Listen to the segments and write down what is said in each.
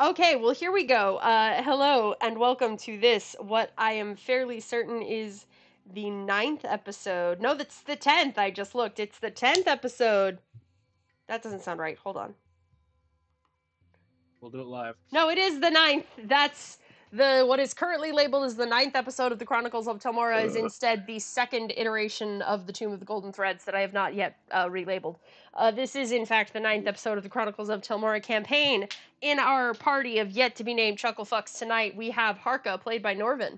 Okay, well, here we go. Hello, and welcome to this, what I am fairly certain is the 9th episode. No, that's the 10th. I just looked. It's the 10th episode. That doesn't sound right. Hold on. We'll do it live. No, it is the 9th. That's what is currently labeled as the 9th episode of the Chronicles of Telmora is instead the second iteration of the Tomb of the Golden Threads that I have not yet relabeled. This is, in fact, the 9th episode of the Chronicles of Telmora campaign. In our party of yet-to-be-named Chucklefucks tonight, we have Harka, played by Norvin.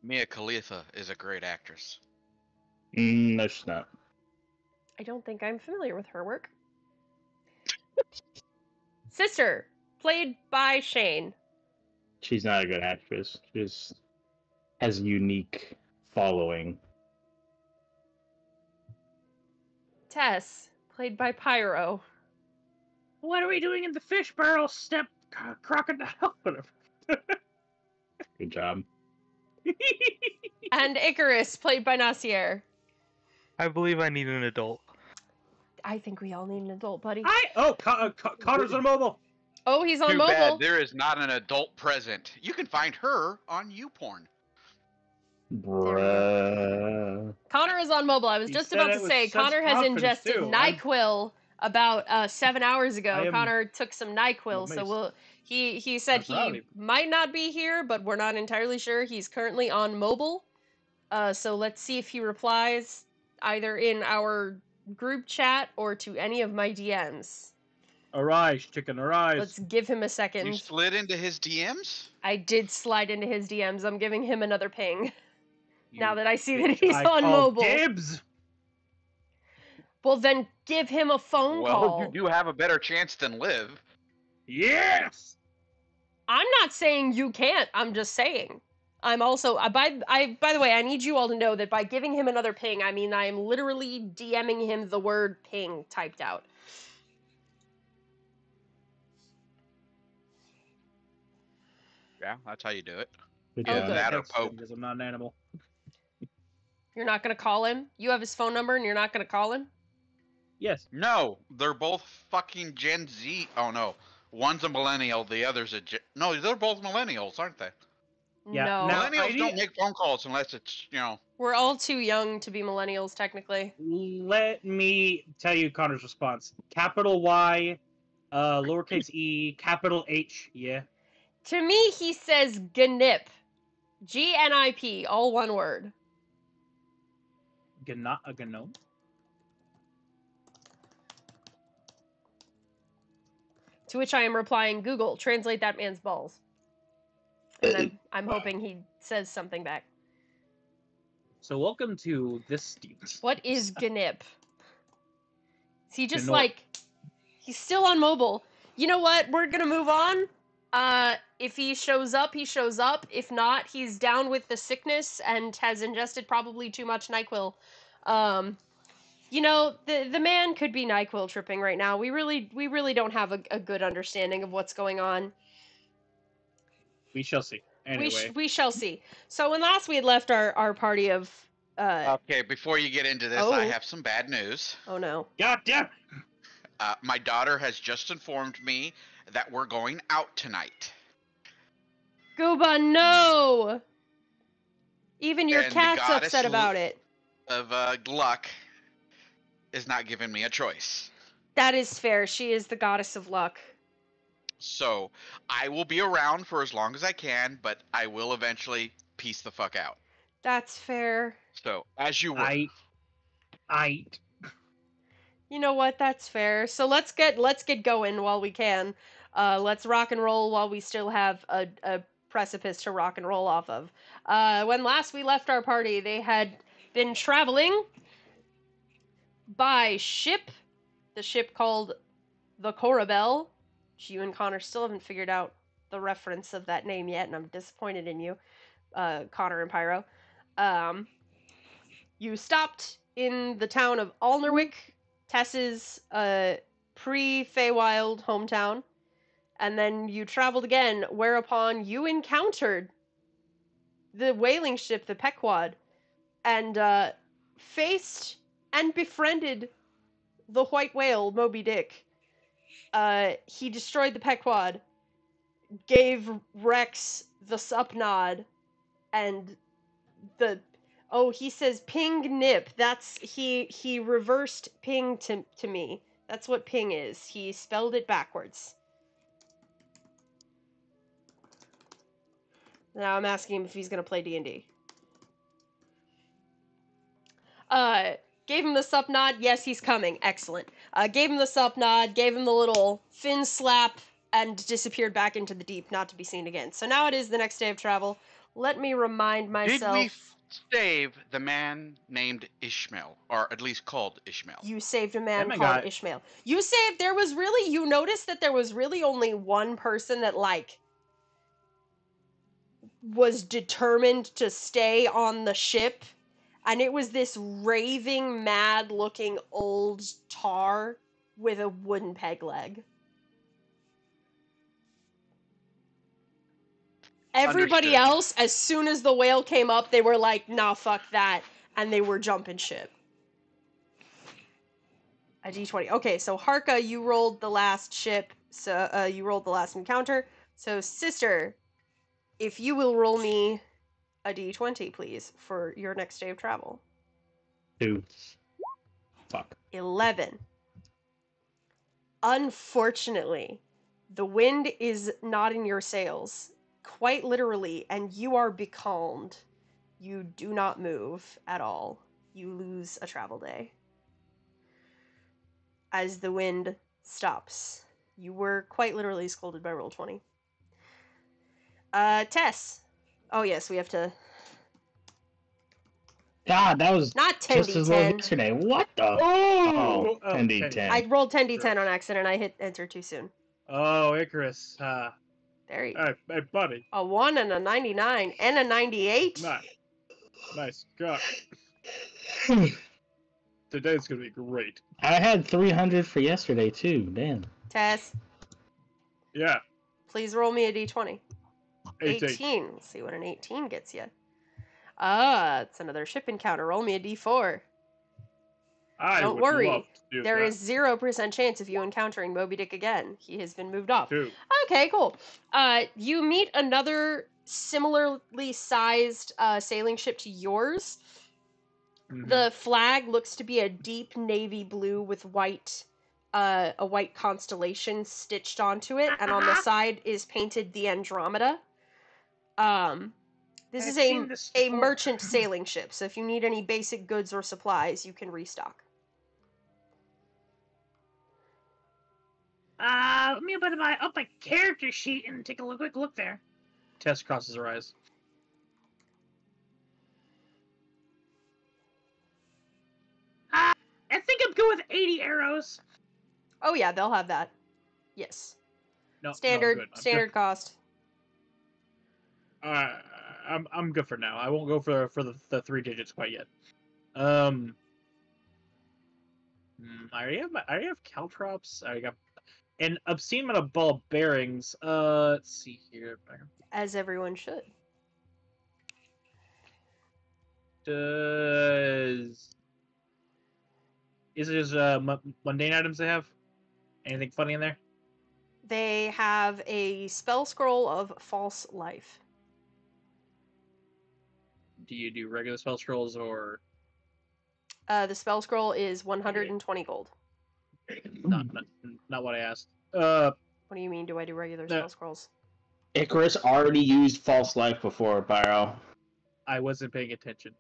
Mia Khalifa is a great actress. No, she's not. I don't think I'm familiar with her work. Sister, played by Shane. She's not a good actress. She just has a unique following. Tess, played by Pyro. What are we doing in the fish barrel? Step crocodile. Whatever. Good job. And Icarus, played by Nasir. I believe I need an adult. I think we all need an adult, buddy. Connor's on mobile. Oh, he's on Too mobile. bad there is not an adult present. You can find her on YouPorn. Bruh. Connor is on mobile. I was You just said about it to with say, such Connor has confidence, ingested too. NyQuil about 7 hours ago. I am Connor took some NyQuil, so amazed. he said I'm proud of he you. might not be here, but we're not entirely sure. He's currently on mobile. So let's see if he replies either in our group chat or to any of my DMs. Arise, chicken, arise. Let's give him a You second. slid into his DMs? I did slide into his DMs. I'm giving him another ping. You Now that I see bitch. that he's I on call mobile. Dibs. Well, then give him a phone Well, call. you do have a better chance than Liv. Yes. I'm not saying you can't. I'm just saying. I'm also by the way, I need you all to know that by giving him another ping, I mean I am literally DMing him the word ping typed out. Yeah, that's how you do it. Good Oh, job. good. That or That's Pope. Because I'm not an animal. You're not gonna call him? You have his phone number and you're not gonna call him? Yes. No, they're both fucking Gen Z. Oh no, one's a millennial, the other's a No, they're both millennials, aren't they? Yeah, No. now- Millennials I don't need- make phone calls unless it's, We're all too young to be millennials, technically. Let me tell you Connor's response. Capital Y, lowercase e, capital H. Yeah. To me, he says GNIP. GNIP, all one word. Gnome. To which I am replying, Google, translate that man's balls. And then I'm hoping he says something back. So welcome to this Stevens. What is GNIP? Is he just Gnip. like, he's still on mobile. You know what? We're gonna move on. If he shows up, he shows up. If not, he's down with the sickness and has ingested probably too much NyQuil. You know, the man could be NyQuil tripping right now. We really don't have a good understanding of what's going on. We shall see. Anyway. We shall see. So when last we had left our party of Okay, before you get into this, Oh. I have some bad news. oh no. God damn. My daughter has just informed me that we're going out tonight. Gooba, no! Even your And the cat's goddess upset about it. Of luck is not giving me a choice. That is fair. She is the goddess of luck. So I will be around for as long as I can, but I will eventually peace the fuck out. That's fair. So as you were. I. You know what? That's fair. So let's get going while we can. Let's rock and roll while we still have a precipice to rock and roll off of. When last we left our party, they had been traveling by ship. The ship called the Corabelle. You and Connor still haven't figured out the reference of that name yet, and I'm disappointed in you, Connor and Pyro. You stopped in the town of Alnerwick, Tess's pre-Feywild hometown, and then you traveled again, whereupon you encountered the whaling ship, the Pequod, and faced and befriended the white whale, Moby Dick. He destroyed the Pequod, gave Rex the sup nod, and he says ping nip. That's he reversed ping to me. That's what ping is. He spelled it backwards. Now I'm asking him if he's gonna play D&D. Gave him the sup nod. Yes, he's coming. Excellent. Gave him the sup nod. Gave him the little fin slap, and disappeared back into the deep, not to be seen again. So now it is the next day of travel. Let me remind myself. Did we save the man named Ishmael, or at least called Ishmael? You saved a man Oh my called God. Ishmael. You saved. There was really. You noticed that there was really only one person that was determined to stay on the ship. And it was this raving, mad-looking old tar with a wooden peg leg. Everybody Understood. else, as soon as the whale came up, they were like, nah, fuck that, and they were jumping ship. A d20. Okay, so Harka, you rolled the last ship, so you rolled the last encounter. So, sister, if you will roll me a d20, please, for your next day of travel. 2. Fuck. 11. Unfortunately, the wind is not in your sails, quite literally, and you are becalmed. You do not move at all. You lose a travel day. As the wind stops. You were quite literally scolded by Roll20. Tess. Oh yes, we have to... God, that was Not just as low as 10d10. yesterday. What the? Oh, 10d10. I rolled 10d10 on accident. I hit enter too soon. Oh, Icarus. There you go. Hey, buddy. A 1 and a 99 and a 98. Nice. God. Today's gonna be great. I had 300 for yesterday too. Damn. Tess, Yeah. please roll me a d20. 18. 18. Let's see what an 18 gets you. Ah, it's another ship encounter. Roll me a d4. I Don't would worry. love to do There that. is 0% chance of you encountering Moby Dick again. He has been moved off. 2. Okay, cool. You meet another similarly sized sailing ship to yours. Mhm. The flag looks to be a deep navy blue with a white constellation stitched onto it, and on the side is painted the Andromeda. This I've is seen this a before. merchant sailing ship, so if you need any basic goods or supplies, you can restock. Let me open up my character sheet and take a quick look there. Tess crosses her eyes. I think I'm good with 80 arrows. Oh yeah, they'll have that. Yes. No, Standard I'm standard cost. Good. I'm good for now. I won't go for the 3 digits quite yet. I already have caltrops. I got an obscene amount of ball bearings. Let's see here. As everyone should. Is it just mundane items they have? Anything funny in there? They have a spell scroll of false life. Do you do regular spell scrolls or The spell scroll is 120 gold. not what I asked? What do you mean, do I do regular No. spell scrolls? Icarus already used false life before, Pyro. I wasn't paying attention.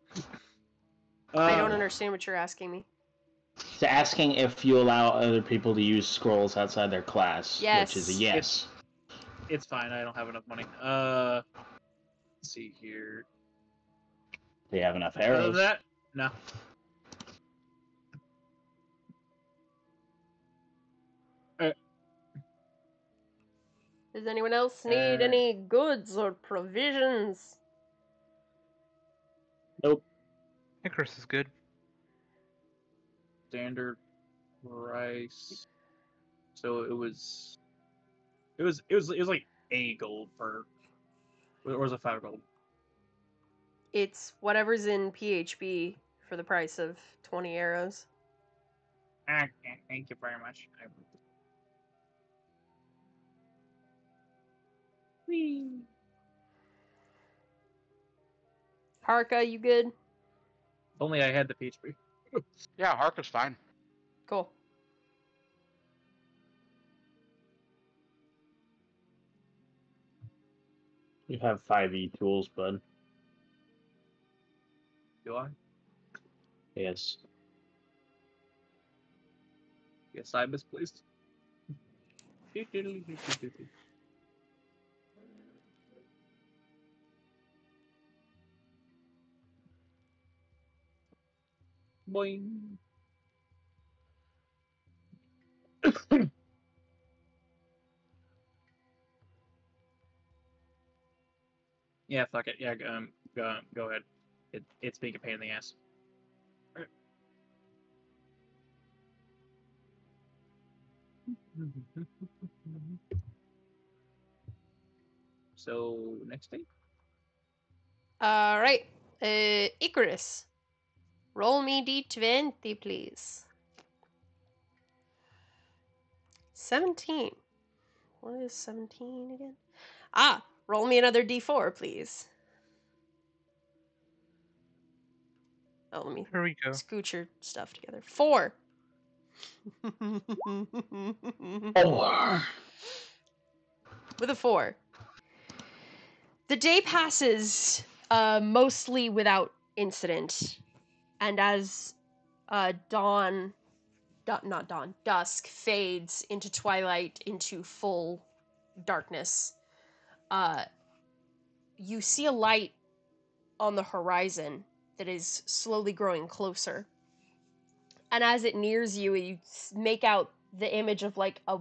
I don't understand what you're asking me. He's asking if you allow other people to use scrolls outside their class, Yes. which is a yes. It's fine. I don't have enough money. Let's see here. They have enough Other arrows. than that, no. Does anyone else need any goods or provisions? Nope. Icarus is good. Standard price. So it was like 8 gold per. Or was it 5 gold? It's whatever's in PHB for the price of 20 arrows. Thank you very much. Harka, you good? If only I had the PHP. Yeah, Hark is fine. Cool. You have 5e tools, bud. Do I? Yes. Yes, I misplaced. Boing. Yeah, fuck it. Yeah, go ahead. It's being a pain in the ass. Alright. So, next thing? Alright. Icarus. Roll me d20, please. 17. What is 17 again? Ah, roll me another d4, please. Oh, let me Here we go. scoot your stuff together. 4. Oh. With a 4. The day passes mostly without incident, and as dusk fades into twilight, into full darkness, you see a light on the horizon that is slowly growing closer. And as it nears you, you make out the image of like a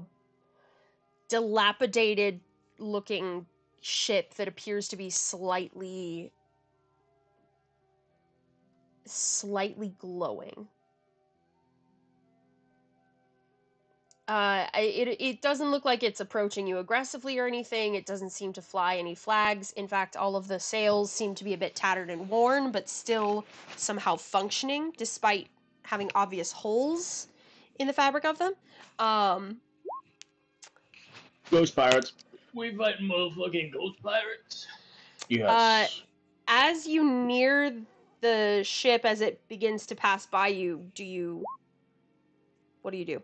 dilapidated looking ship that appears to be slightly glowing. It doesn't look like it's approaching you aggressively or anything. It doesn't seem to fly any flags. In fact, all of the sails seem to be a bit tattered and worn, but still somehow functioning, despite having obvious holes in the fabric of them. Ghost pirates. We fight motherfucking ghost pirates. Yes. As you near the ship, as it begins to pass by you, what do you do?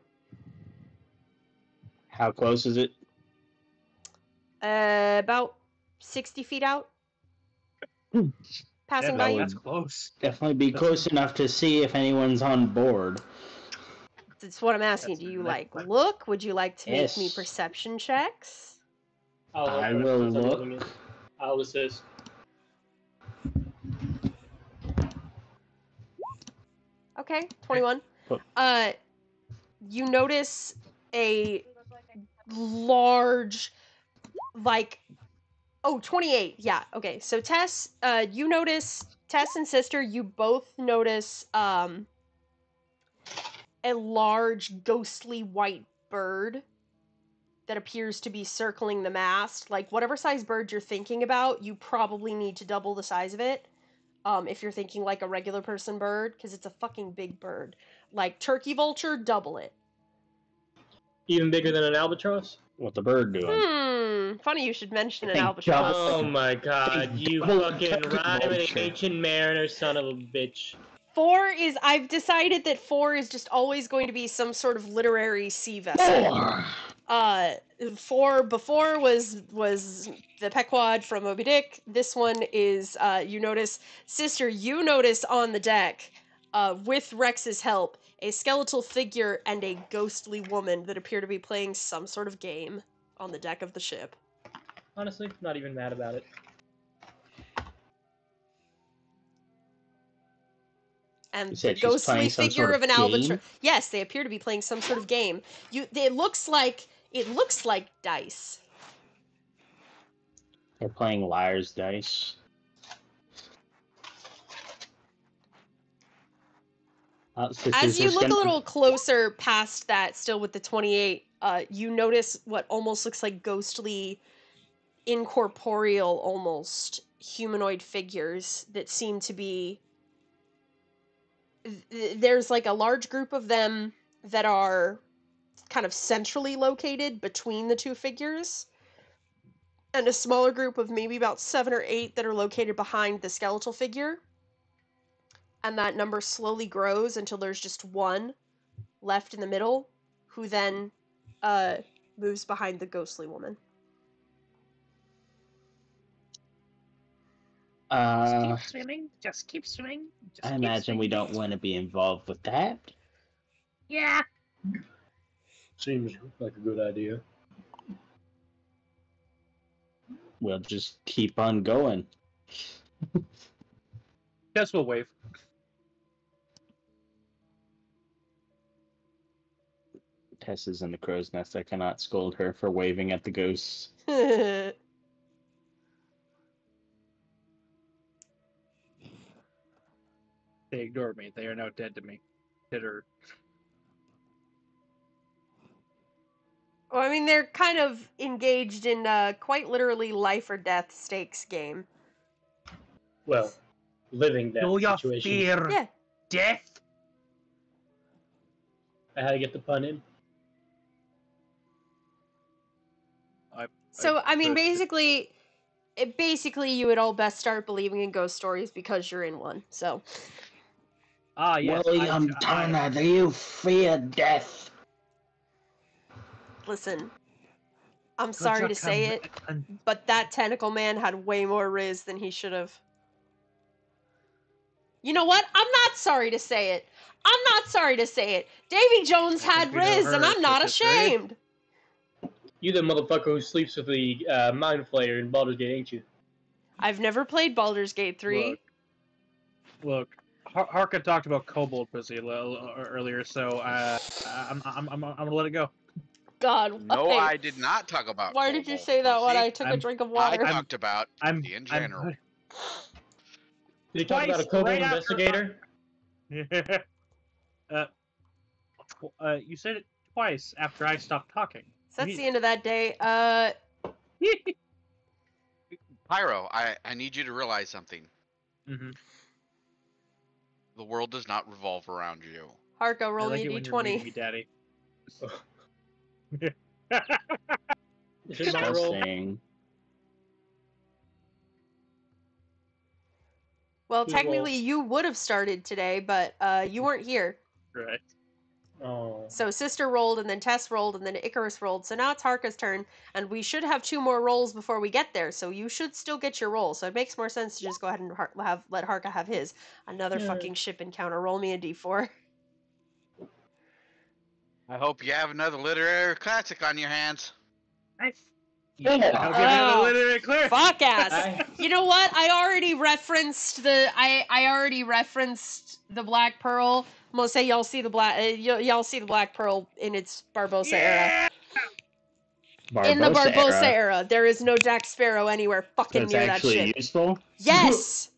How close is it? About 60 feet out. Passing by you. That's close. Definitely be close enough to see if anyone's on board. That's what I'm asking. Do you look? Would you like to make me Yes. perception checks? I will look. I'll assist. Okay, 21. What? You notice a large, 28. Yeah, okay. So Tess and sister, you both notice a large ghostly white bird that appears to be circling the mast. Like, whatever size bird you're thinking about, you probably need to double the size of it. If you're thinking like a regular person bird, because it's a fucking big bird. Like turkey vulture, double it. Even bigger than an albatross? What the bird doing? Funny you should mention an Think albatross. Oh my god, you fucking rhyming vulture. ancient mariner son of a bitch. 4 is, I've decided that 4 is just always going to be some sort of literary sea vessel. 4 before was the Pequod from Moby Dick. This one is, you notice on the deck, with Rex's help, a skeletal figure and a ghostly woman that appear to be playing some sort of game on the deck of the ship. Honestly, not even mad about it. And the ghostly figure of an albatross. Yes, they appear to be playing some sort of game. It looks like dice. They're playing liar's dice. As you look a little closer past that, still with the 28, you notice what almost looks like ghostly, incorporeal, almost humanoid figures that seem to be... There's like a large group of them that are kind of centrally located between the two figures. and a smaller group of maybe about 7 or 8 that are located behind the skeletal figure. And that number slowly grows until there's just one left in the middle, who then moves behind the ghostly woman. Just keep swimming. Just keep swimming. Just I keep imagine we swimming. don't want to be involved with that. Yeah. Seems like a good idea. We'll just keep on going. Guess we'll wave. Tess is in the crow's nest. I cannot scold her for waving at the ghosts. They ignored me. They are now dead to me. Bitter. Well, I mean, they're kind of engaged in quite literally life or death stakes game. Well, living that Know your situation. fear. Yeah. Death. I had to get the pun in. So, I mean, could- basically, you would all best start believing in ghost stories because you're in one. So, Ah, yes. William Turner, do you fear death? listen, I'm sorry to say it, but that tentacle man had way more riz than he should have. You know what? I'm not sorry to say it. I'm not sorry to say it. Davy Jones had we know riz, and her I'm not sister, right? ashamed. You the motherfucker who sleeps with the Mind Flayer in Baldur's Gate, ain't you? I've never played Baldur's Gate 3. Look, Harka talked about kobold pussy earlier, so I'm gonna let it go. God, No, okay. I did not talk about. Why did you kobold say that when pussy. I took a I'm- drink of I water? talked about I'm pussy in general. Did you talk about a Twice, kobold right after- investigator? You said it twice after I stopped talking. So that's the end of that day. Pyro, I need you to realize something. Mm-hmm. The world does not revolve around you. Harko, I roll like me it a when you're mean to d20. me, Daddy. Is it my roll? Disgusting. Well, Good technically, roll. you would have started today, but you weren't here. Right. Oh. So Sister rolled, and then Tess rolled, and then Icarus rolled. So now it's Harka's turn, and we should have 2 more rolls before we get there. So you should still get your roll. So it makes more sense to just go ahead and let Harka have his. Another Yeah. fucking ship encounter. Roll me a d4. I hope you have another literary classic on your hands. Nice. Yeah. I'll give you another Oh, literary clear. Fuck ass. I- You know what? I already referenced the Black Pearl. I'm gonna say y'all see the Black Pearl in its Barbosa era. In the Barbosa era, there is no Jack Sparrow anywhere So fucking it's near that actually ship. useful? Yes.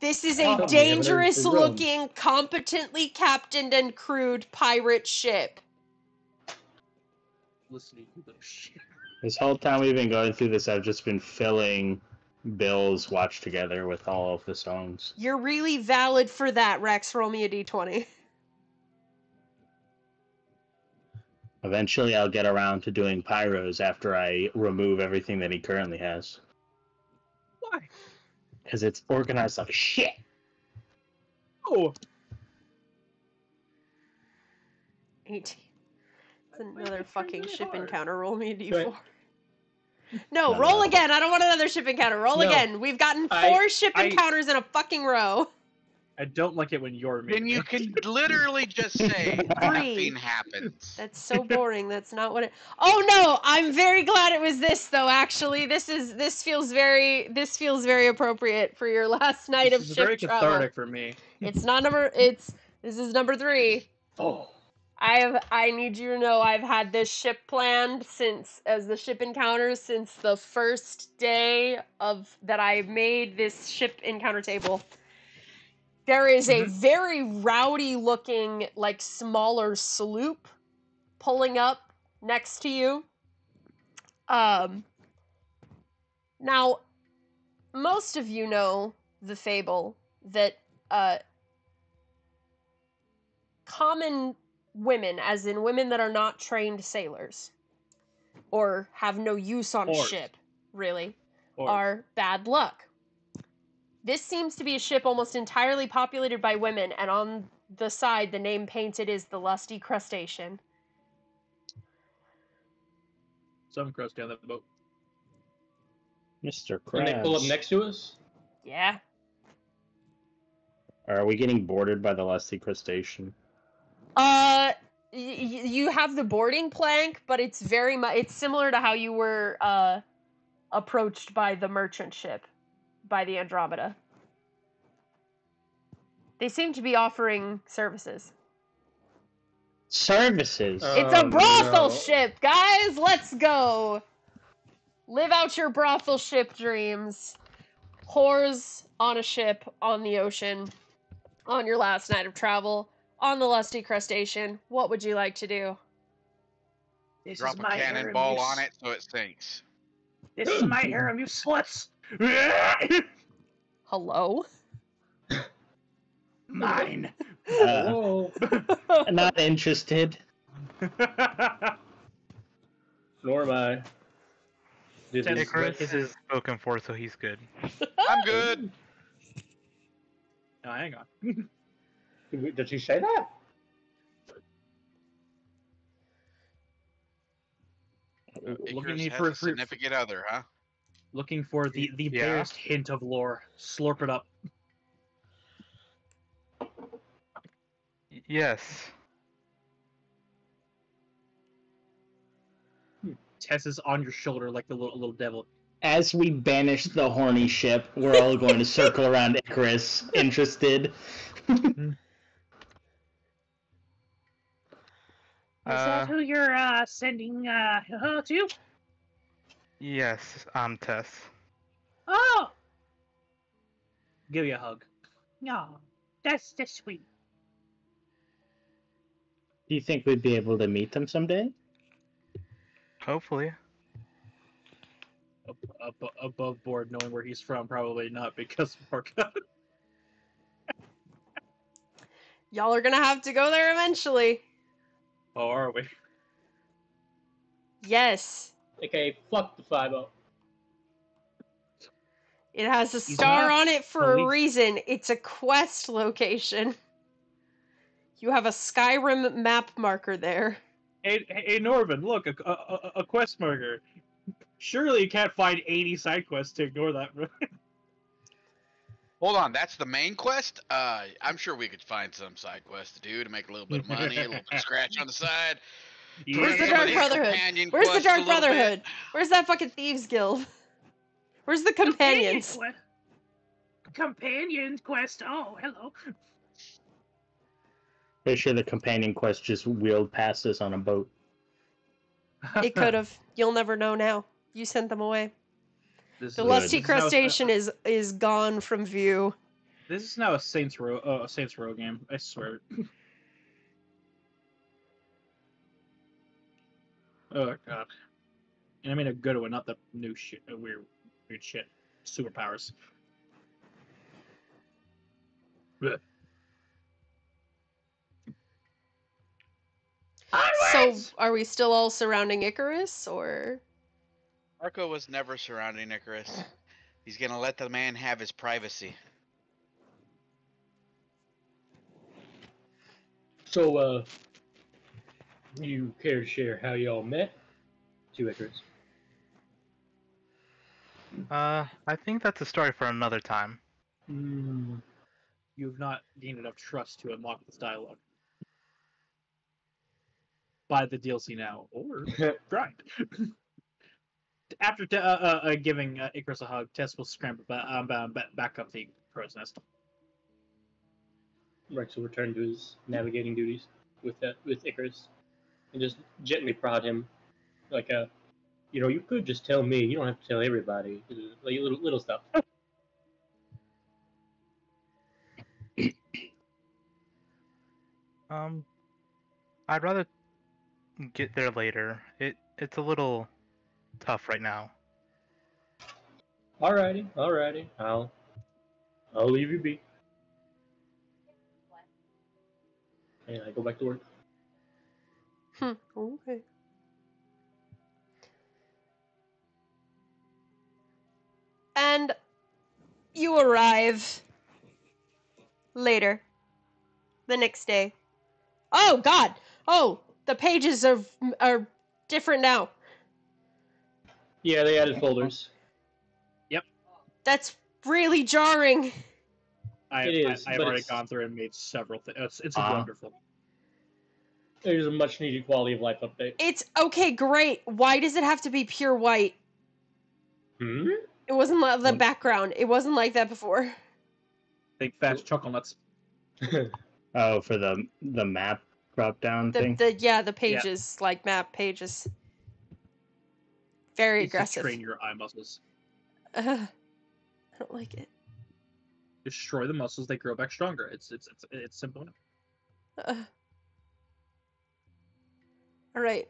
This is a Oh, dangerous yeah, but it's looking, competently captained and crewed pirate ship. Listening to those shit. This whole time we've been going through this, I've just been filling Bill's Watch Together with all of the songs. You're really valid for that, Rex. Roll me a d20. Eventually I'll get around to doing Pyros after I remove everything that he currently has. Why? Because it's organized like shit. Oh, 18. It's another fucking really ship hard. encounter. Roll me a d4. Right. No, No, roll no. again. I don't want another ship encounter. Roll No. again. We've gotten 4 I- ship I- encounters in a fucking row. I don't like it when you're mean. Then you can literally just say nothing happens. That's so boring. That's not what it. Oh no! I'm very glad it was this though. Actually, this feels very appropriate for your last night This of is ship very travel. cathartic for me. It's not number. This is number 3. Oh. I need you to know I've had this ship planned as the ship encounters since the first day that I made this ship encounter table. There is a very rowdy looking, like, smaller sloop pulling up next to you. Now, most of you know the fable that, common women, as in women that are not trained sailors, or have no use on a Horse. ship, really, Or are bad luck. This seems to be a ship almost entirely populated by women, and on the side, the name painted is the Lusty Crustacean. some crust down that boat. Mr. When they pull up Krabs. next to us? Yeah. Are we getting boarded by the lusty crustacean? You have the boarding plank, but it's very much it's similar to how you were approached by the merchant ship, by the Andromeda. They seem to be offering services. Services. It's a brothel no. ship, guys. Let's go. Live out your brothel ship dreams. Whores on a ship on the ocean on your last night of travel on the Lusty Crustacean. What would you like to do? This Drop is a my harem, cannonball you on it so it sinks. This is my harem, you sluts. Hello? Mine. Whoa. Not interested. Nor am I. This is- Icarus is spoken for, so he's good. I'm good. No, hang on. Did she say that? Icarus has for a significant other, huh? looking for the Yeah. barest hint of lore. Slurp it up. Yes. Tess is on your shoulder like the little devil. As we banish the horny ship, we're all going to circle around Icarus, interested. Is that who you're sending hello to? Yes, I'm Tess. Oh, Give you a hug. no, that's sweet. Do you think we'd be able to meet them someday? Hopefully. Above board, knowing where he's from, probably not because of Orca. Y'all are gonna have to go there eventually. Oh, are we? Yes. Okay, fuck the 5-0. It has a He's star not on it for a police. reason. It's a quest location. You have a Skyrim map marker there. Hey, Norman, look, a quest marker. Surely you can't find 80 side quests to ignore that. Hold on, that's the main quest? I'm sure we could find some side quests to do to make a little bit of money, a little bit of scratch on the side. Where's the Some of Dark these Brotherhood? companion Where's the quests Dark a little bit. Brotherhood? Where's that fucking Thieves Guild? Where's the companions? Companion quest. Oh, hello. Pretty sure the companion quest just wheeled past us on a boat. It could have. You'll never know now. You sent them away. This The is- Lusty this is now a- Crustacean is gone from view. This is now a Saints Row game. I swear. Oh god. And I mean a good one, not the new shit, weird shit. Superpowers. Blech. So, are we still all surrounding Icarus, or? Marco was never surrounding Icarus. He's gonna let the man have his privacy. So, you care to share how y'all met? Two Icarus. I think that's a story for another time. You've not gained enough trust to unlock this dialogue. Buy the DLC now, or grind. After giving Icarus a hug, Tess will scramble back up the crow's nest. Rex will return to his navigating duties with Icarus, and just gently prod him, like you could just tell me. You don't have to tell everybody. Like little stuff. I'd rather get there later. It's a little tough right now. Alrighty. I'll leave you be. And I go back to work. Okay. And you arrive later, the next day. Oh, God! Oh, the pages are different now. Yeah, they added folders. That's really jarring. It is, I've but already it's- gone through and made several things. It's Ah. wonderful. There's a much needed quality of life update. It's okay, great. Why does it have to be pure white? Hmm? It wasn't like the Well- background. It wasn't like that before. Big fat chuckle nuts. Oh, for the map drop down thing. The pages, like map pages. Very Needs to aggressive. Train your eye muscles. I don't like it. Destroy the muscles; they grow back stronger. It's simple enough. All right,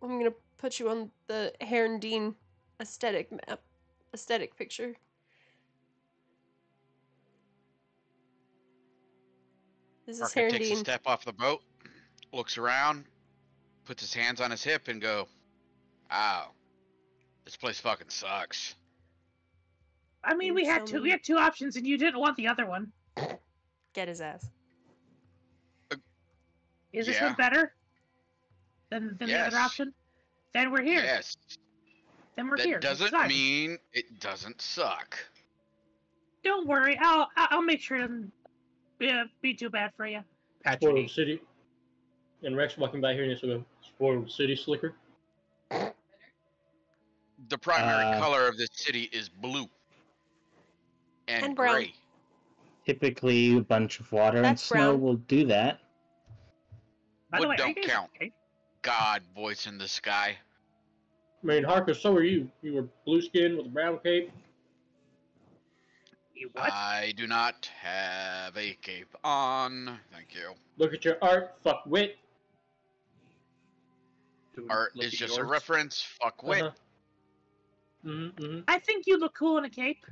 I'm gonna put you on the Haerndean aesthetic map, aesthetic picture. This is Parker takes a Haerndean. step off the boat, looks around, puts his hands on his hip, and go, "Wow, this place fucking sucks." I mean, we had two options, and you didn't want the other one. Get his ass. Is this Yeah. one better than the Yes. other option? Then we're here. Yes, Then we're that here. doesn't Decide. mean it doesn't suck. Don't worry. I'll make sure it doesn't be too bad for you. Patchy. Spoiled City. And Rex walking by here and he's going, Spoiled City Slicker. The primary color of this city is blue And brown. gray. Typically, a bunch of water and That's snow brown. will do that. By the Wood way, are you don't guys count. okay? God, voice in the sky. I mean, Harker, so are you. You were blue skin with a brown cape. You what? I do not have a cape on. Thank you. Look at your art, fuck wit. Art Look is at just a yours. reference. Fuck wit. Uh-huh. Mm-hmm. I think you look cool in a cape.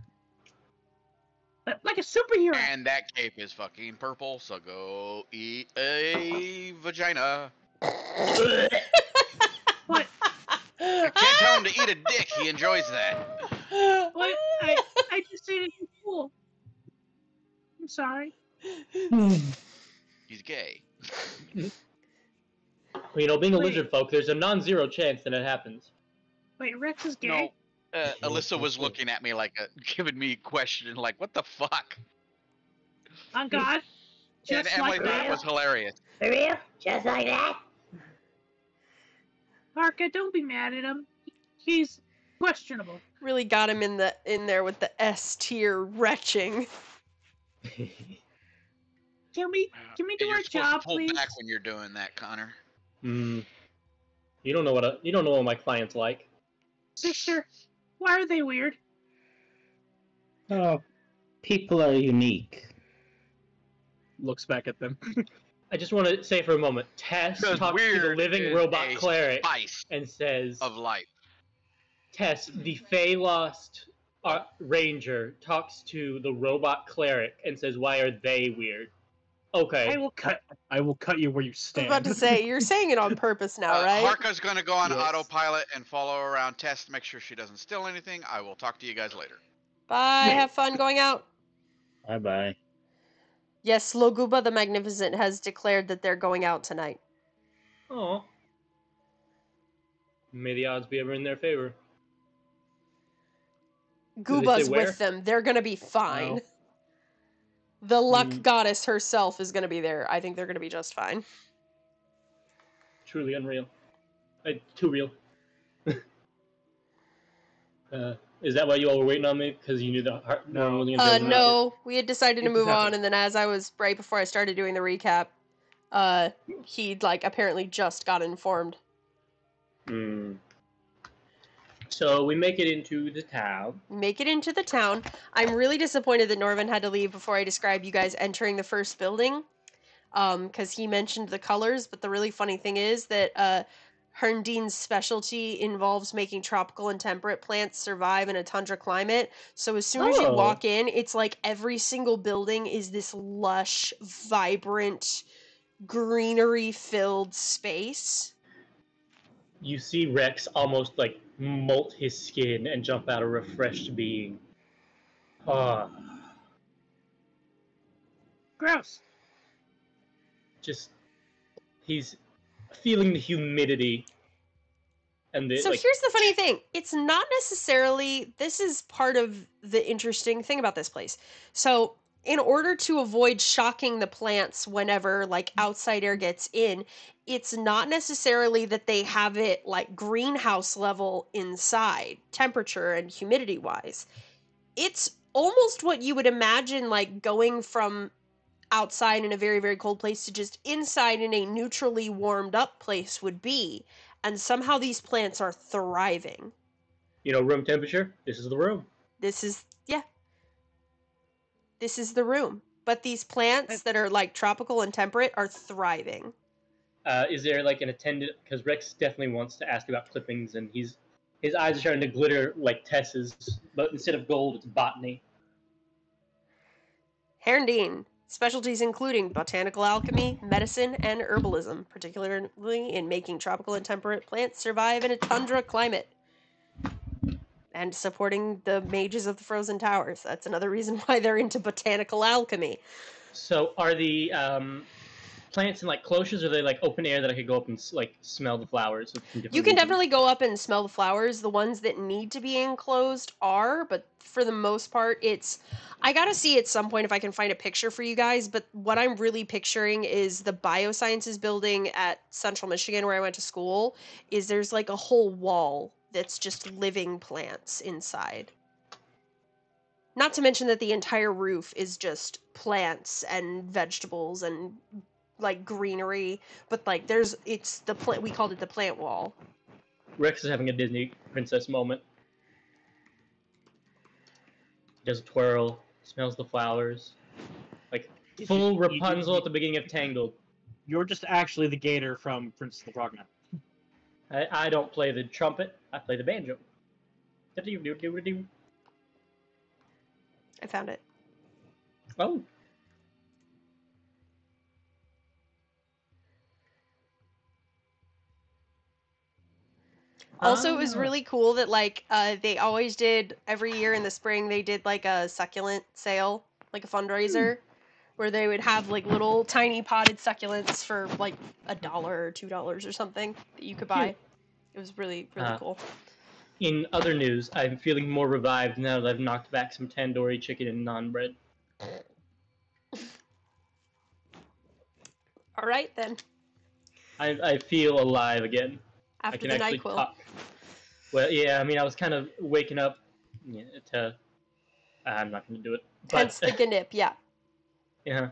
But like a superhero. And that cape is fucking purple, so go eat a vagina. What? I can't tell him to eat a dick. He enjoys that. What? I just said it was cool. I'm sorry. He's gay. Well, you know, being a Wait. lizard folk, there's a non-zero chance that it happens. Wait, Rex is gay? No. Alyssa was looking at me like giving me a question, like, what the fuck? On God? And Just Emily like thought it that? was hilarious. For real? Just like that? Parker, don't be mad at him. He's questionable. Really got him in there with the S tier retching. Can we do You're our supposed job, to pull please? back when you're doing that, Connor. Hmm. You don't know what my clients like. Sister, why are they weird? Oh, people are unique. Looks back at them. I just want to say for a moment, Tess Because talks to the weird living is robot a cleric spice and says, of life. Tess, the Fey Lost Ranger, talks to the robot cleric and says, why are they weird? Okay. I will cut. I will cut you where you I was stand. about to say, you're saying it on purpose now, right? Harka's gonna go on Yes. autopilot and follow around Tess to make sure she doesn't steal anything. I will talk to you guys later. Bye, have fun going out. Bye bye. Yes, Loguba the Magnificent has declared that they're going out tonight. Oh. May the odds be ever in their favor. they say Gooba's where? with them. They're gonna be fine. Oh. The luck Mm. goddess herself is gonna be there. I think they're gonna be just fine. Truly unreal. Too real. Is that why you all were waiting on me? Because you knew the heart No. wasn't gonna be able to make No, we had decided to It move just on, happened. and then as I was right before I started doing the recap, he apparently just got informed. it? Hmm. So we make it into the town. Make it into the town. I'm really disappointed that Norvin had to leave before I described you guys entering the first building, because he mentioned the colors. But the really funny thing is that Haerndean's specialty involves making tropical and temperate plants survive in a tundra climate. So as soon as you Oh. walk in, it's like every single building is this lush, vibrant, greenery-filled space. You see Rex almost like molt his skin and jump out a refreshed being. Ah, Gross. just he's feeling the humidity and the So here's the funny thing. It's not necessarily, this is part of the interesting thing about this place. So in order to avoid shocking the plants whenever like outside air gets in, it's not necessarily that they have it like greenhouse level inside, temperature and humidity wise. It's almost what you would imagine like going from outside in a very, very cold place to just inside in a neutrally warmed up place would be. And somehow these plants are thriving. room temperature. This is the room. This is, yeah. This is the room. But these plants that are like tropical and temperate are thriving. Is there like an attendant? Because Rex definitely wants to ask about clippings, and his eyes are starting to glitter like Tess's, but instead of gold, it's botany. Haerndean. Specialties including botanical alchemy, medicine, and herbalism, particularly in making tropical and temperate plants survive in a tundra climate. And supporting the mages of the Frozen Towers. That's another reason why they're into botanical alchemy. So are the plants in like cloches, or are they like open air that I could go up and like smell the flowers? You can definitely go up and smell the flowers. The ones that need to be enclosed are, but for the most part, it's... I gotta see at some point if I can find a picture for you guys, but what I'm really picturing is the biosciences building at Central Michigan where I went to school, is there's like a whole wall that's just living plants inside. Not to mention that the entire roof is just plants and vegetables and like greenery, but like it's the plant, we called it the plant wall. Rex is having a Disney princess moment. Does a twirl, smells the flowers, like full Rapunzel at the beginning of Tangled. You're just actually the gator from Princess and the Frog now. I don't play the trumpet, I play the banjo. I found it. Oh. Also, it was really cool that like they always did every year in the spring. They did like a succulent sale, like a fundraiser, where they would have like little tiny potted succulents for like $1 or $2 or something that you could buy. It was really cool. In other news, I'm feeling more revived now that I've knocked back some tandoori chicken and naan bread. All right then. I feel alive again. After I can the actually NyQuil. talk. Well, yeah, I mean, I was kind of waking up to... I'm not going to do it. But, Hence the GNIP, yeah. Yeah.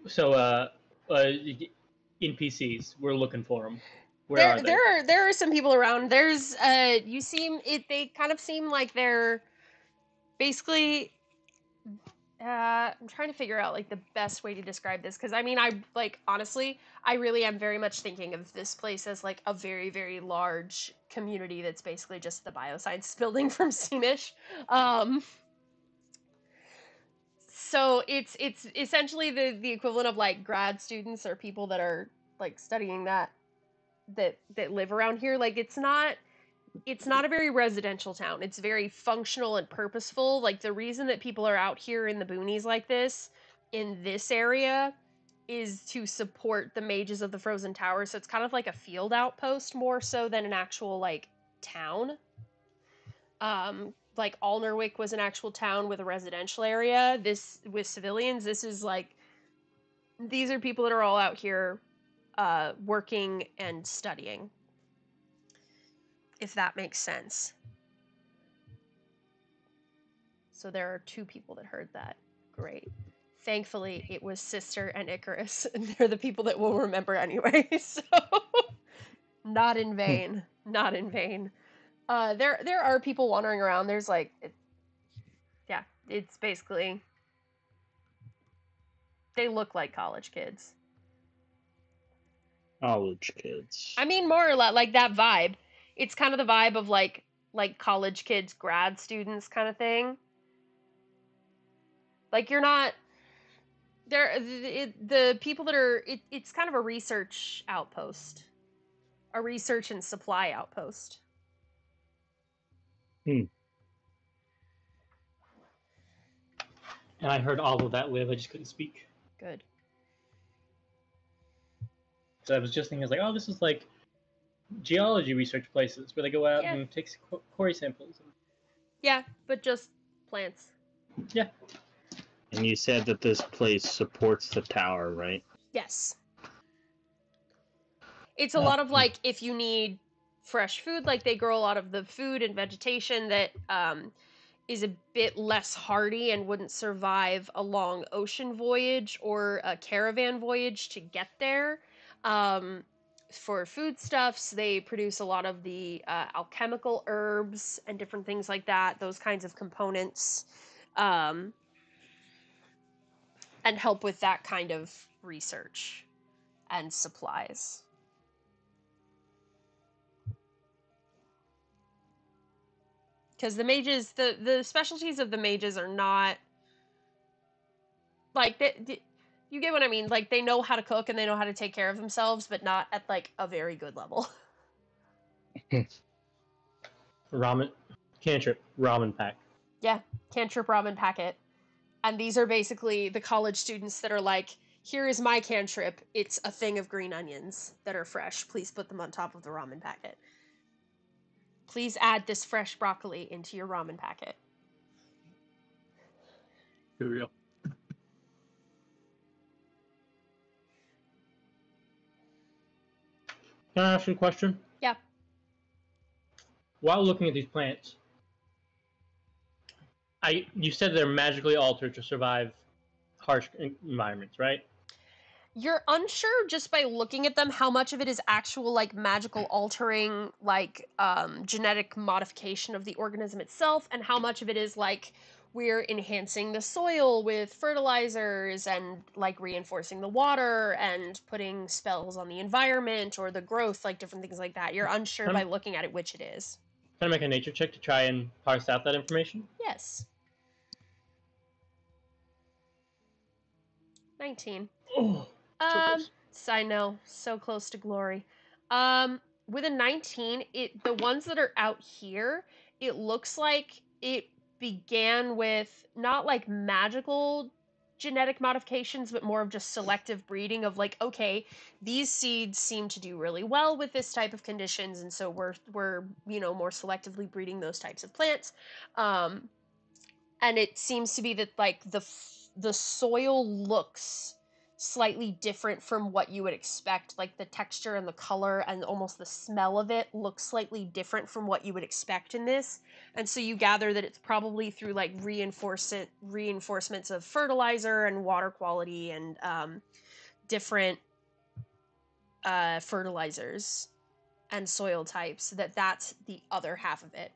So, NPCs, we're looking for them. Where are they? There are some people around. There's they kind of seem like they're basically I'm trying to figure out like the best way to describe this, because I mean, I like honestly I really am very much thinking of this place as like a very, very large community that's basically just the bioscience building from Seamish. So it's essentially the equivalent of like grad students or people that are like studying that live around here. Like it's not a very residential town. It's very functional and purposeful. Like the reason that people are out here in the boonies like this in this area is to support the mages of the Frozen Tower. So it's kind of like a field outpost more so than an actual like town. Like Alnerwick was an actual town with a residential area. This with civilians, this is like these are people that are all out here working and studying. If that makes sense. So there are 2 people that heard that. Great. Thankfully, it was Sister and Icarus, and they're the people that we'll remember anyway, so... Not in vain. Not in vain. There are people wandering around. There's like... yeah, it's basically... They look like college kids. College kids. I mean, more or less, like that vibe. It's kind of the vibe of like college kids, grad students kind of thing. Like you're not there. The people that are it's kind of a research outpost, a research and supply outpost. And I heard all of that live. I just couldn't speak. Good. So I was just thinking, I was like, oh, this is like geology research places where they go out Yeah. and take quarry samples. Yeah, but just plants. Yeah. And you said that this place supports the tower, right? Yes. It's a lot of like, if you need fresh food, like they grow a lot of the food and vegetation that is a bit less hardy and wouldn't survive a long ocean voyage or a caravan voyage to get there. For foodstuffs, they produce a lot of the alchemical herbs and different things like that, those kinds of components, and help with that kind of research and supplies. Because the mages, the specialties of the mages are not, like, you get what I mean? Like, they know how to cook and they know how to take care of themselves, but not at, like, a very good level. Ramen, cantrip, ramen pack. Yeah, cantrip ramen packet. And these are basically the college students that are like, here is my cantrip. It's a thing of green onions that are fresh. Please put them on top of the ramen packet. Please add this fresh broccoli into your ramen packet. For real. Can I ask you a question? Yeah. While looking at these plants, you said they're magically altered to survive harsh environments, right? You're unsure just by looking at them how much of it is actual, like, magical altering, like, genetic modification of the organism itself, and how much of it is, like, we're enhancing the soil with fertilizers and, like, reinforcing the water and putting spells on the environment or the growth, like, different things like that. You're unsure by looking at it which it is. Can I make a nature check to try and parse out that information? Yes. 19. Oh, I know, so close to glory. With a 19, the ones that are out here, it looks like it began with not like magical genetic modifications, but more of just selective breeding of like, okay, these seeds seem to do really well with this type of conditions, and so we're more selectively breeding those types of plants. And it seems to be that like the soil looks slightly different from what you would expect. Like the texture and the color and almost the smell of it looks slightly different from what you would expect in this. And so you gather that it's probably through like reinforcements of fertilizer and water quality and different fertilizers and soil types, that's the other half of it.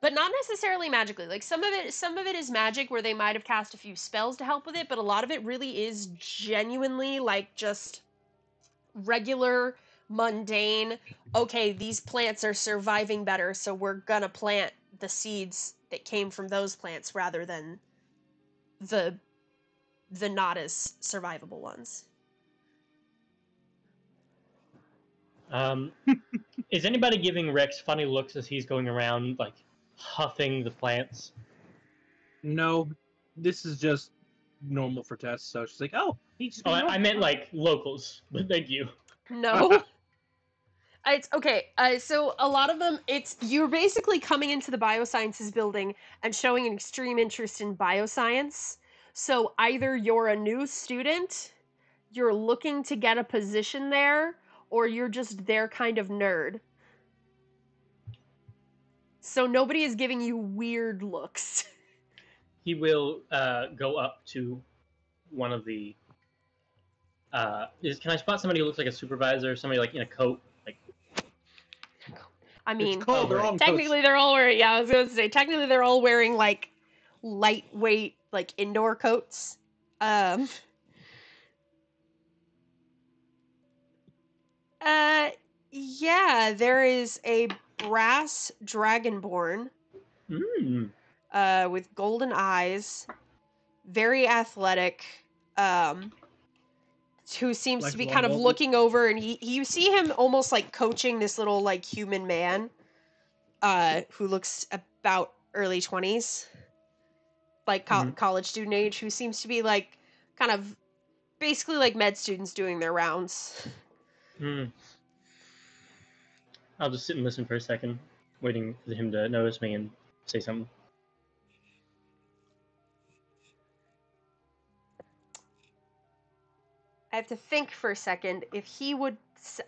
But not necessarily magically. Like some of it is magic where they might have cast a few spells to help with it, but a lot of it really is genuinely like just regular, mundane, okay, these plants are surviving better, so we're gonna plant the seeds that came from those plants rather than the not as survivable ones. Is anybody giving Rex funny looks as he's going around like huffing the plants? No, this is just normal for Tess. So she's like, "Oh, he's." Oh, I meant like locals. But thank you. No. It's okay. So a lot of them, you're basically coming into the biosciences building and showing an extreme interest in bioscience. So either you're a new student, you're looking to get a position there, or you're just their kind of nerd. So nobody is giving you weird looks. He will go up to one of the. Can I spot somebody who looks like a supervisor? Somebody like in a coat, like. I mean, technically they're all wearing. Yeah, I was going to say technically they're all wearing like lightweight, like indoor coats. Yeah, there is a brass dragonborn. With golden eyes, very athletic, who seems Like to be Long kind of Bolt? looking over, and you see him almost like coaching this little like human man, who looks about early 20s, like college student age, who seems to be like kind of basically like med students doing their rounds. I'll just sit and listen for a second, waiting for him to notice me and say something. I have to think for a second if he would.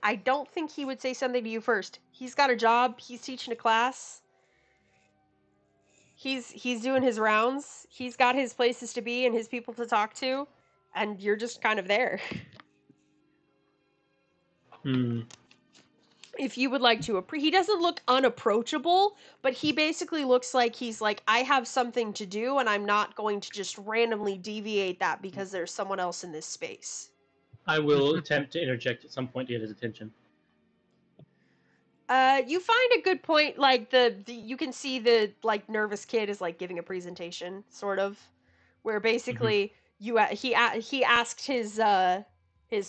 I don't think he would say something to you first. He's got a job. He's teaching a class. He's doing his rounds. He's got his places to be and his people to talk to, and you're just kind of there. If you would like to, he doesn't look unapproachable, but he basically looks like he's like, I have something to do, and I'm not going to just randomly deviate that because there's someone else in this space. I will attempt to interject at some point to get his attention. You find a good point, like you can see the like nervous kid is like giving a presentation, sort of, where basically he asked his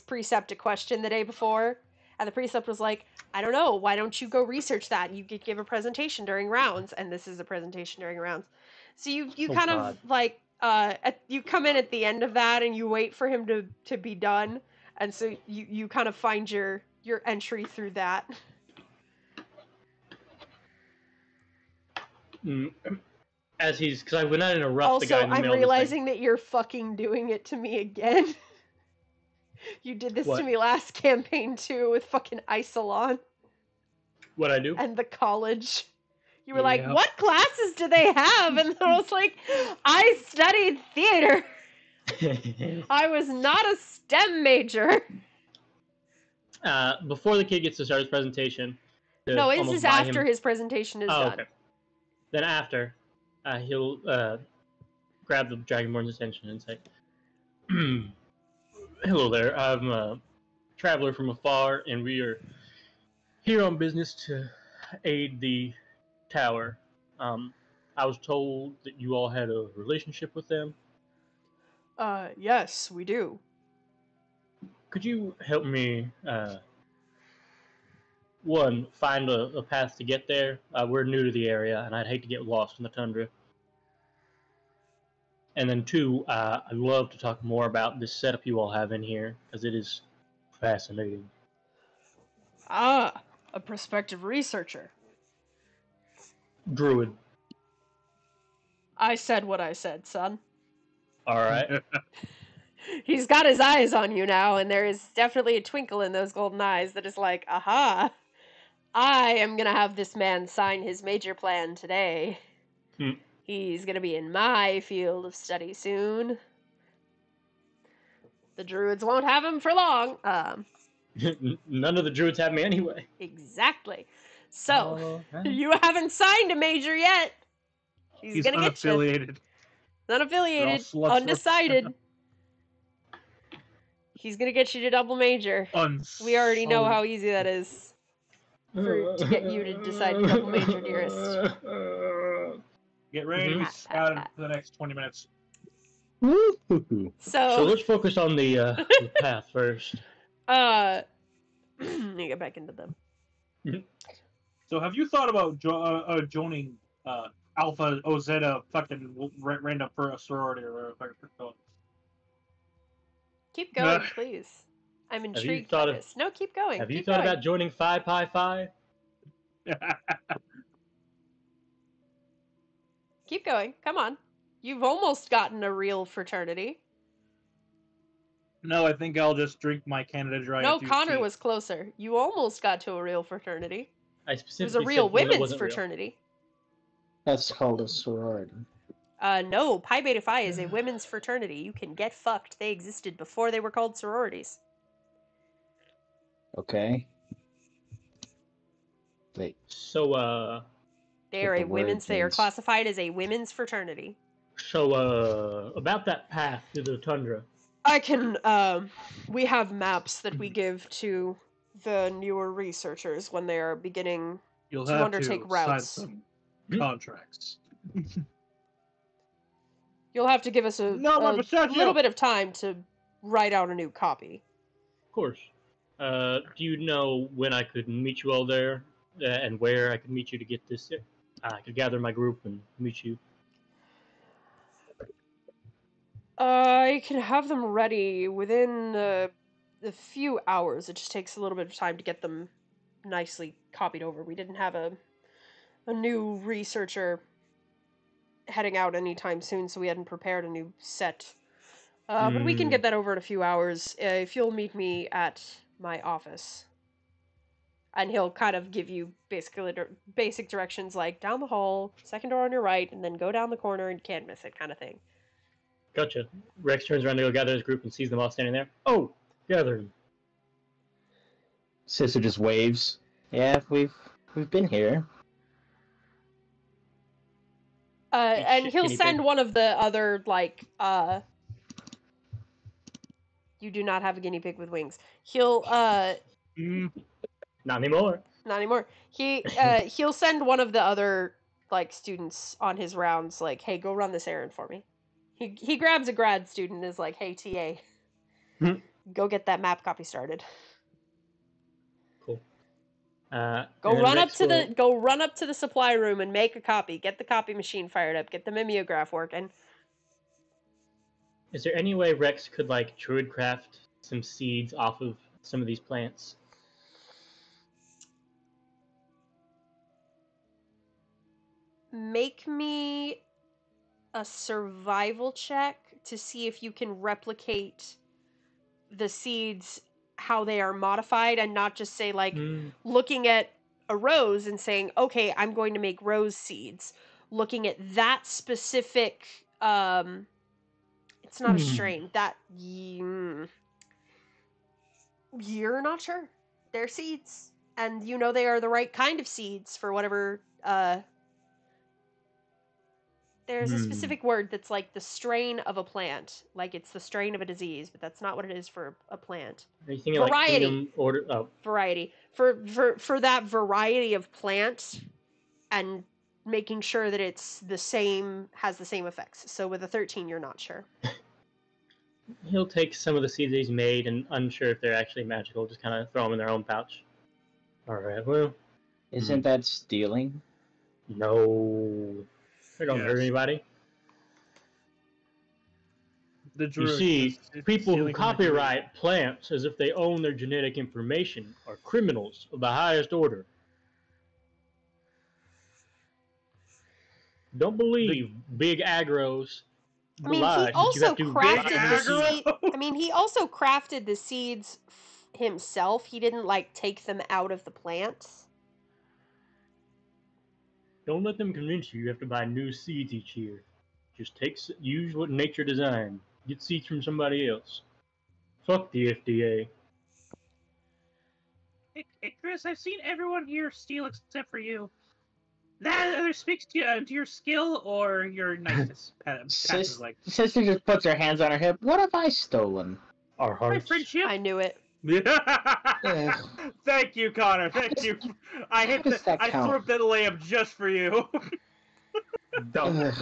precept a question the day before, and the precept was like, I don't know, why don't you go research that? You could give a presentation during rounds, and this is a presentation during rounds. So you kind of like you come in at the end of that, and you wait for him to be done, and so you kind of find your entry through that. As he's, because I would not interrupt the guy in the Also, middle I'm realizing that you're fucking doing it to me again. You did this to me last campaign too with fucking Isolon. What I do? And the college. You were like, what classes do they have? And I was like, I studied theater. I was not a STEM major. Before the kid gets to start his presentation. No, this is after his presentation is done. Okay. Then after, he'll grab the Dragonborn's attention and say, hello there, I'm a traveler from afar, and we are here on business to aid the tower. I was told that you all had a relationship with them. Yes, we do. Could you help me, one, find a path to get there? We're new to the area, and I'd hate to get lost in the tundra. And then two, I'd love to talk more about this setup you all have in here, because it is fascinating. Ah, a prospective researcher. Druid. I said what I said, son. Alright. He's got his eyes on you now, and there is definitely a twinkle in those golden eyes that is like, aha, I am gonna have this man sign his major plan today. He's gonna be in my field of study soon. The druids won't have him for long. None of the druids have me anyway. Exactly. So, you haven't signed a major yet. He's gonna unaffiliated. Get you. Unaffiliated. Undecided. He's gonna get you to double major. We already know how easy that is to get you to decide to double major, dearest. Get ready to be scouted for the next 20 minutes. So let's focus on the path first. You get back into them. So have you thought about joining Alpha or Zeta fucking random for a sorority or whatever? Keep going, please. I'm intrigued by this. No, keep going. Have you thought about joining Phi Pi Phi? Keep going. Come on. You've almost gotten a real fraternity. No, I think I'll just drink my Canada Dry. No, Connor was closer. You almost got to a real fraternity. It was a specifically real said one that women's wasn't real. fraternity. That's called a sorority. No, Pi Beta Phi is a women's fraternity. You can get fucked. They existed before they were called sororities. Okay. Wait. So, they are they are classified as a women's fraternity. So, about that path to the tundra. I can, we have maps that we give to the newer researchers when they are beginning to undertake routes. Sign some contracts. You'll have to give us a little bit of time to write out a new copy. Of course. Do you know when I could meet you all there, and where I could meet you to get this? I could gather my group and meet you. I can have them ready within a few hours. It just takes a little bit of time to get them nicely copied over. We didn't have a new researcher heading out anytime soon, so we hadn't prepared a new set. But we can get that over in a few hours if you'll meet me at my office. And he'll kind of give you basically basic directions like down the hall, second door on your right, and then go down the corner and can't miss it kind of thing. Gotcha. Rex turns around to go gather his group and sees them all standing there. Oh, gather them. Sister just waves. Yeah, we've been here. And shit, he'll guinea send pig. one of the other, like, you do not have a guinea pig with wings. He'll, Not anymore. not anymore. He'll send one of the other, like, students on his rounds, like, hey, go run this errand for me. He grabs a grad student and is like, hey, TA, go get that map copy started. Cool. Go run up to the supply room and make a copy. Get the copy machine fired up. Get the mimeograph working. Is there any way Rex could, like, druidcraft some seeds off of some of these plants? Make me a survival check to see if you can replicate the seeds how they are modified and not just say like looking at a rose and saying, okay, I'm going to make rose seeds. Looking at that specific it's not a strain. That you're not sure. They're seeds. And you know they are the right kind of seeds for whatever there's a specific word that's like the strain of a plant. Like it's the strain of a disease, but that's not what it is for a plant. Are you thinking Variety. Like order? Oh, Variety. For that variety of plant and making sure that it's the same, has the same effects. So with a 13, you're not sure. he'll take some of the seeds that he's made and unsure if they're actually magical, just kind of throw them in their own pouch. All right, well, Isn't that stealing? no, they don't hurt anybody. The You druid see, is people who stealing from the druid. copyright plants as if they own their genetic information are criminals of the highest order. Don't believe big agros. I mean, lie he that you also have to crafted big the aggro. seed. I mean, he also crafted the seeds himself. He didn't like take them out of the plants. Don't let them convince you have to buy new seeds each year. Just use what nature designed. Get seeds from somebody else. Fuck the FDA. Hey, Chris, I've seen everyone here steal except for you. That either speaks to your skill or your niceness. Passes like Sister just puts her hands on her hip. What have I stolen? Our my hearts. friendship. I knew it. Thank you, Connor. Thank you. I How does that I count? threw up that layup just for you. Dumb.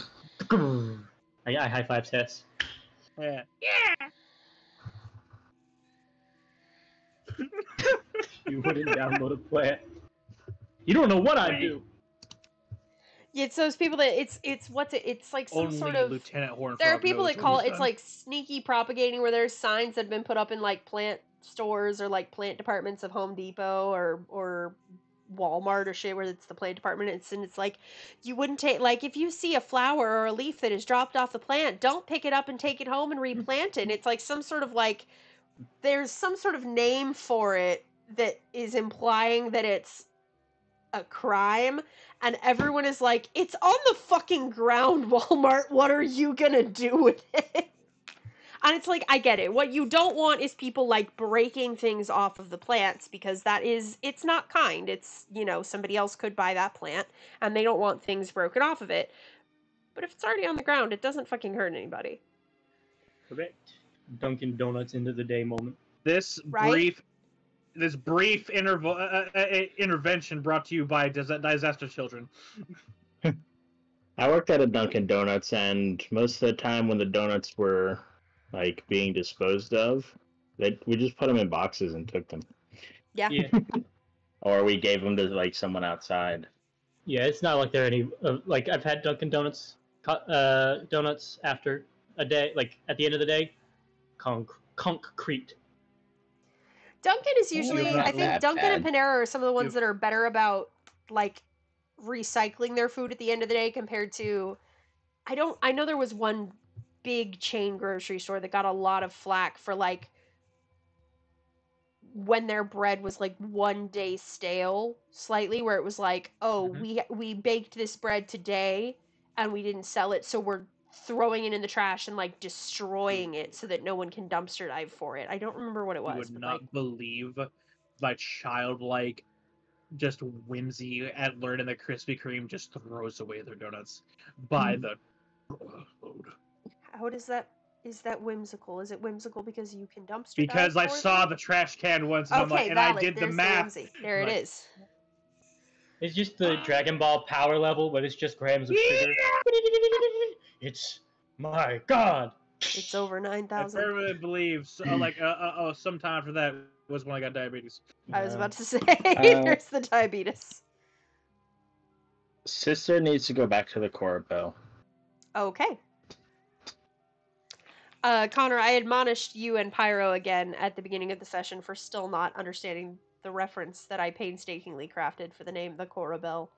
I high five Tess. Yeah. Yeah. You wouldn't download a plant. You don't know what I do. It's those people that it's like some Only sort of. Lieutenant Hornfrog There are people knows that call what it, he's it's done. like sneaky propagating where there's signs that have been put up in like plant stores or like plant departments of Home Depot or Walmart or shit where it's the plant department. It's like you wouldn't take, like if you see a flower or a leaf that is dropped off the plant, don't pick it up and take it home and replant it. And it's like some sort of like there's some sort of name for it that is implying that it's a crime, and everyone is like, it's on the fucking ground, Walmart, what are you gonna do with it? And it's like, I get it. What you don't want is people like breaking things off of the plants, because it's not kind. It's, somebody else could buy that plant and they don't want things broken off of it. But if it's already on the ground, it doesn't fucking hurt anybody. Correct. Dunkin' Donuts into the day moment. This Right? brief intervention brought to you by Dice-aster Children. I worked at a Dunkin' Donuts, and most of the time when the donuts were like being disposed of, we just put them in boxes and took them, Yeah. or we gave them to like someone outside. Yeah, it's not like there are any like I've had Dunkin' Donuts donuts after a day, like at the end of the day, concrete. Duncan is usually, not I think that Duncan and bad. Panera are some of the ones You've- that are better about like recycling their food at the end of the day compared to I know there was one big chain grocery store that got a lot of flack for like when their bread was like 1 day stale slightly, where it was like, oh, we baked this bread today and we didn't sell it, so we're throwing it in the trash and like destroying it so that no one can dumpster dive for it. I don't remember what it was. You would but, not like, believe my childlike just whimsy at learning that Krispy Kreme just throws away their donuts by the load. how does that is that whimsical? Is it whimsical because you can dumpster Because dive I for saw them? the trash can once, and I'm like, Okay, and valid. I did the There's math. whimsy. There Like, it is. It's just the Dragon Ball power level, but it's just grams of sugar. It's my god. It's over I 9,000. firmly believe, sometime after that was when I got diabetes. I was Yeah. about to say, here's the diabetes. Sister needs to go back to the Corabelle. Okay. Connor, I admonished you and Pyro again at the beginning of the session for still not understanding the reference that I painstakingly crafted for the name the Corabelle.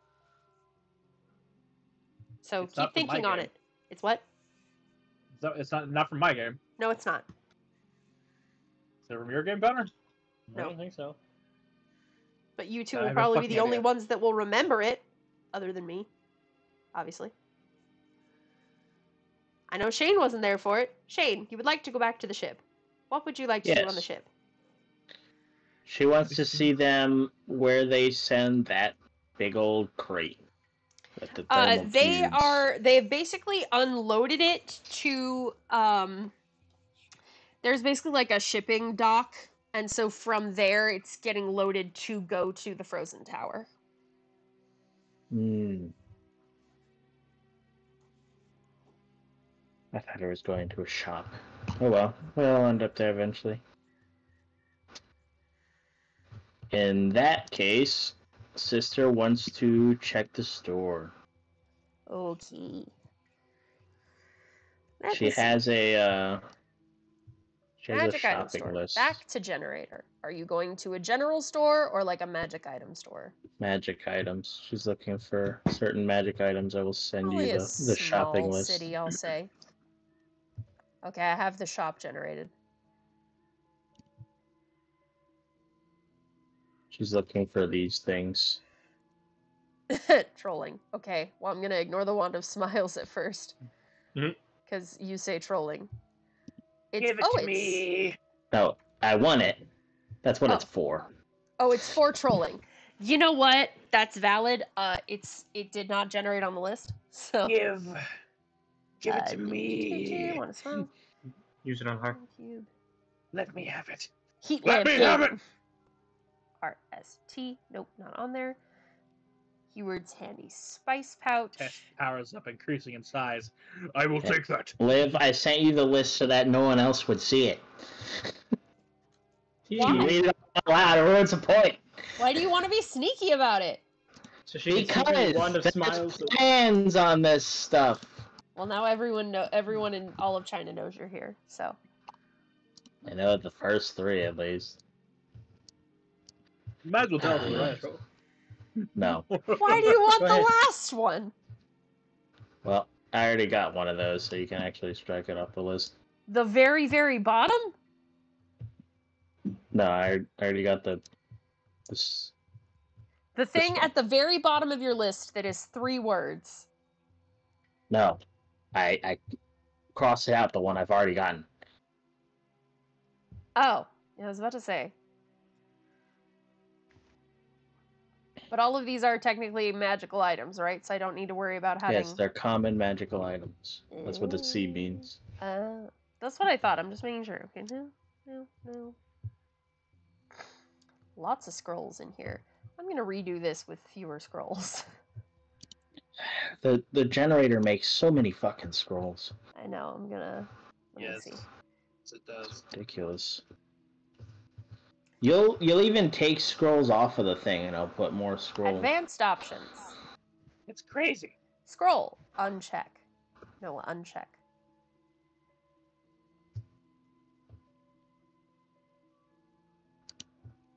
So It's not keep from my thinking on game. it. It's what? It's not from my game. No, it's not. Is it from your game, Banner? I No. don't think so. But you two I will have no probably be fucking the only idea. ones that will remember it, other than me, obviously. I know Shane wasn't there for it. Shane, you would like to go back to the ship. What would you like to do on the Yes. ship? She wants to see them where they send that big old crate. With the thermal cubes. They've basically unloaded it to there's basically like a shipping dock, and so from there it's getting loaded to go to the frozen tower. I thought it was going to a shop. Oh well, we'll end up there eventually. In that case, Sister wants to check the store. Okay. She has a magic item shopping store. list. Back to generator. Are you going to a general store or like a magic item store? Magic items. She's looking for certain magic items. I will send Probably you a the shopping small list. city, I'll say. Okay, I have the shop generated. She's looking for these things. Trolling. Okay, well, I'm gonna ignore the wand of smiles at first. Mhm. Because you say trolling. Give it to me. No, I want it. That's what it's Oh. for. Oh, it's for trolling. You know what? That's valid. It did not generate on the list. So Give it to do me. want to smile? Use it on her. Cube. Let me have it. Heat Let lamp me have game. RST. Nope, not on there. Keywords handy spice pouch. Test powers up, increasing in size. I will Yeah. take that. Liv, I sent you the list so that no one else would see it. He- Why? You read it out loud, it ruins the point. Why do you want to be sneaky about it? So she can see Because the wand of there's smiles. plans on this stuff. Well, now everyone in all of China knows you're here. So I know the first three at least. Might as well tell the rest. No. why do you want Go the ahead. last one? Well, I already got one of those, so you can actually strike it off the list. The very, very bottom? No, I already got this. The thing one. at the very bottom of your list that is 3 words. No, I crossed it out. The one I've already gotten. Oh, I was about to say. But all of these are technically magical items, right? So I don't need to worry about having... Yes, they're common magical items. That's what the C means. That's what I thought. I'm just making sure. Okay, no. Lots of scrolls in here. I'm going to redo this with fewer scrolls. The generator makes so many fucking scrolls. I know. I'm going to... Let me see. Yes, it does. Ridiculous. You'll even take scrolls off of the thing, and I'll put more scrolls. Advanced options. It's crazy. Scroll. Uncheck. No, uncheck.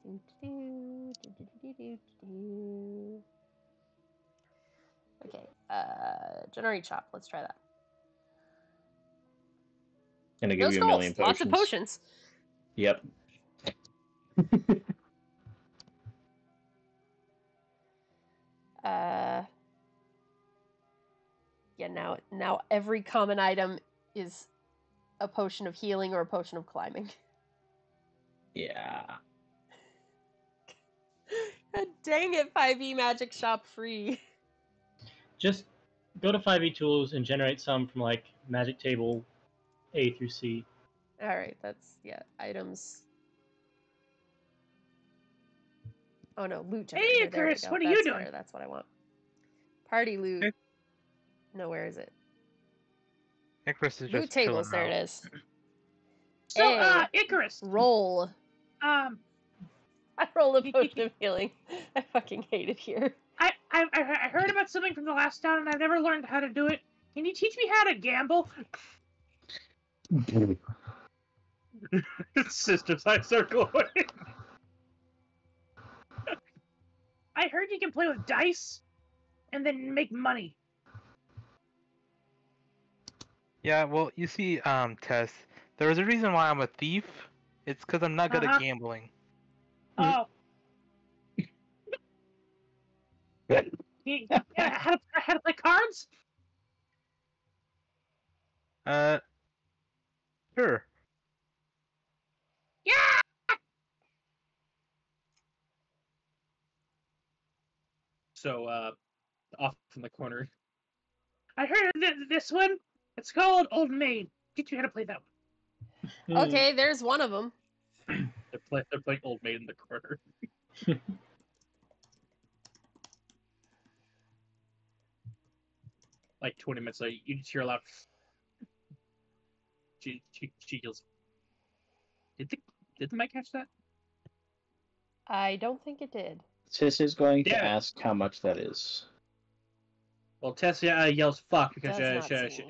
Okay, generate shop. Let's try that. Gonna No give you a million skulls. potions. Lots of potions. Yep. Yeah, now every common item is a potion of healing or a potion of climbing. Yeah. God dang it, 5e magic shop free. Just go to 5e tools and generate some from like magic table A through C. Alright, that's, yeah, items. Oh no, loot generator. Hey, There we Icarus, go. what are That's you doing? better. That's what I want. Party loot. Okay. No, where is it? Icarus is Loot just chilling tables, there out. it is. So, Hey. Icarus, Roll. I I rolled a potion of healing. I fucking hate it here. heard about something from the last town and I've never learned how to do it. Can you teach me how to gamble? Sister's eyes are glowing. I heard you can play with dice and then make money. Yeah, well, you see, Tess, there was a reason why I'm a thief. It's because I'm not good at gambling. Oh. Yeah, how to play cards? Sure. Yeah! So, off in the corner. I heard of this one. It's called Old Maid. Teach you how to play that one. Okay, there's one of them. They're playing Old Maid in the corner. Like 20 minutes later, you just hear a loud. She yells. Did the mic catch that? I don't think it did. Sis is going to Yeah. ask how much that is. Well, Tessia yells "fuck" because Does not see.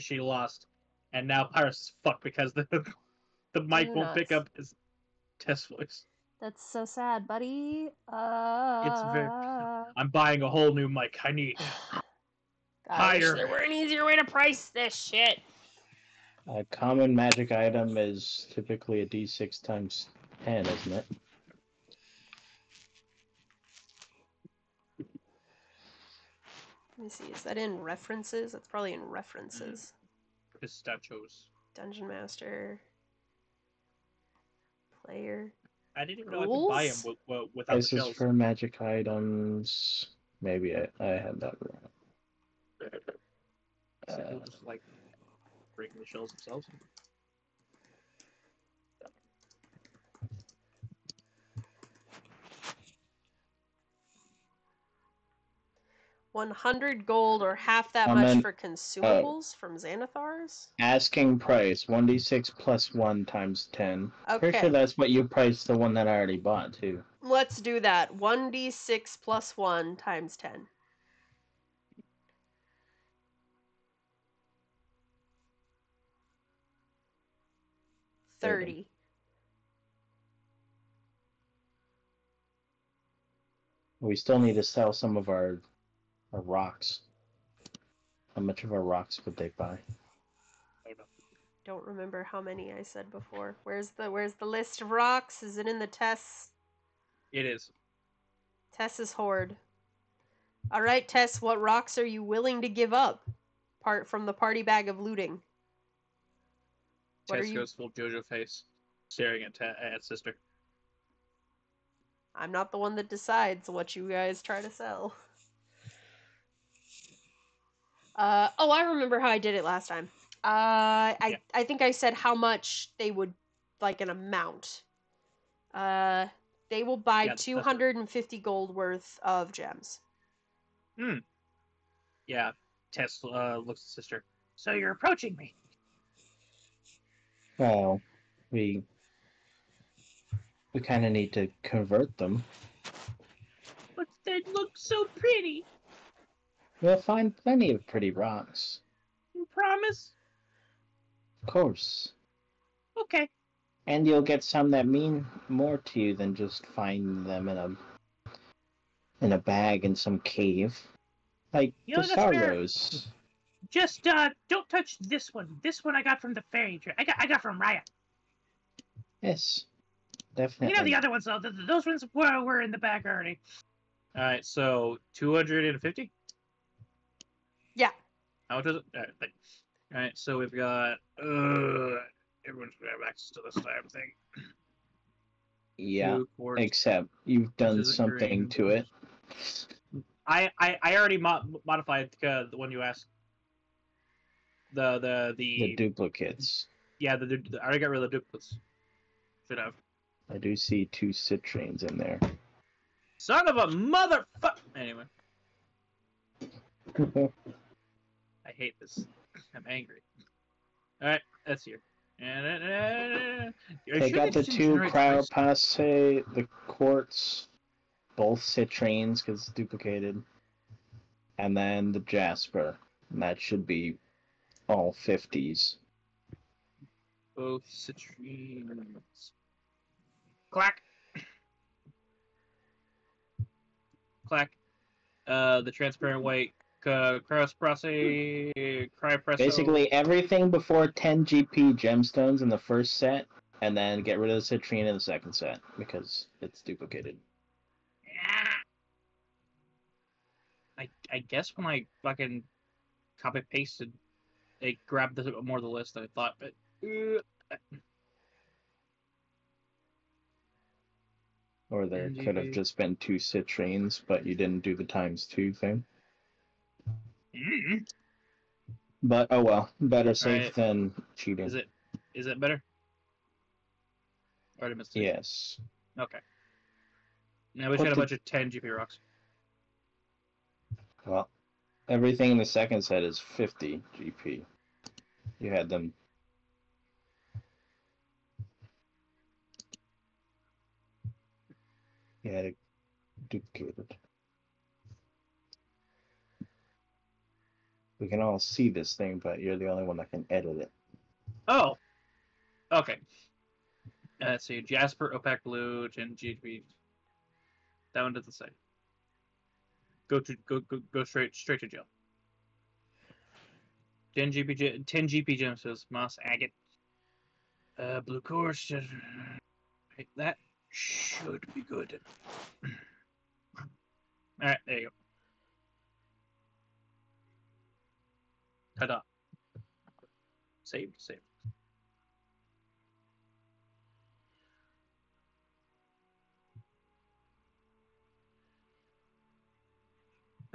she lost, and now Pyrus is fucked because the mic Do won't not pick up his Tess voice. That's so sad, buddy. It's very. I'm buying a whole new mic. I need. I wish higher. there were an easier way to price this shit. A common magic item is typically a d6 times 10, isn't it? Let me see, is that in references? That's probably in references. Pistachios. Dungeon Master. Player. I didn't even know I could buy them without the Prices shells. for magic items. Maybe I had that wrong. So people just like breaking the shells themselves. 100 gold or half that I much meant- for consumables from Xanathars? Asking price 1d6 plus 1 times 10. Pretty Okay. sure that's what you priced the one that I already bought too. Let's do that. 1d6 plus 1 times 10. $30. We still need to sell some of our rocks. How much of our rocks would they buy? Don't remember how many I said before. Where's the list of rocks? Is it in the Tess? It is. Tess's hoard. All right, Tess, what rocks are you willing to give up? Part from the party bag of looting. What are Tess you? goes full JoJo face, staring at sister. I'm not the one that decides what you guys try to sell. Oh, I remember how I did it last time. I think I said how much they would, like an amount. They will buy Yeah, that's 250 gold worth of gems. Yeah, Tess looks at sister. So you're approaching me. Well, we kind of need to convert them. But they look so pretty. We'll find plenty of pretty rocks. You promise? Of course. Okay. And you'll get some that mean more to you than just finding them in a bag in some cave. Like You the know, that's fair. sorrows. Just don't touch this one. This one I got from the fairy tree. I got from Raya. Yes, definitely. You know the other ones though. Those ones were in the bag already. All right, so 250. Yeah. How much is it? All right, thanks. All right, so we've got. Everyone's gonna have access to this damn thing. Yeah, 2 quartz. except you've done isn't something green. to it. I already modified the one you asked. The duplicates. yeah, I already got rid of the duplicates. Should have. I do see 2 citrines in there. Son of a motherfucker! Anyway, I hate this. I'm angry. All right, that's here. They got the 2 cryopasse, the quartz, both citrines because it's duplicated, and then the jasper. And that should be all 50s. Both citrines. Clack. Clack. The transparent white cryopresso. Basically, everything before 10 GP gemstones in the first set, and then get rid of the citrine in the second set because it's duplicated. I guess when I fucking copy pasted, they grabbed more of the list than I thought, but. Or there could have just been 2 citrines, but you didn't do the ×2 thing. But oh well, better safe than cheating. Is it better? Or did I mistake? Yes. Okay. Now we just got a bunch of 10 GP rocks. Well, everything in the second set is 50 GP. You had them. You had it duplicated. We can all see this thing, but you're the only one that can edit it. Oh! Okay. Let's see. Jasper, opaque blue, 10 GP. That one doesn't say. Go straight to jail. 10 GP gemstones, moss agate. Blue quartz. That should be good. Alright, there you go. Ta-da. Saved.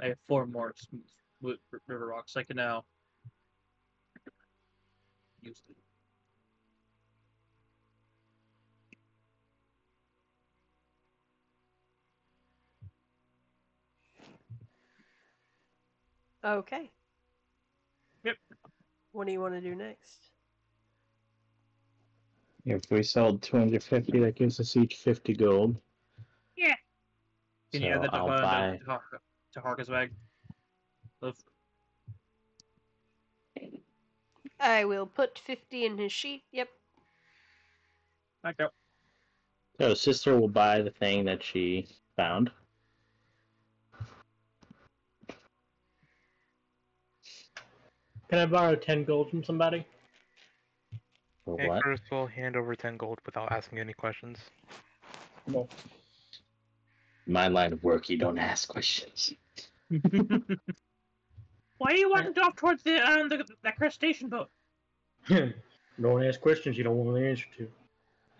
I have 4 more smooth river rocks. I can now use them. Okay. Yep. What do you want to do next? If we sold 250, that gives us each 50 gold. Yeah. Can you add that I'll buy... to Harka's bag? Love. I will put 50 in his sheet. Yep. Thank you. So sister will buy the thing that she found. Can I borrow 10 gold from somebody? For And what? Curtis will hand over 10 gold without asking any questions. No. My line of work, you don't ask questions. Why are you walking off towards that crustacean boat? Don't ask questions you don't want to answer to.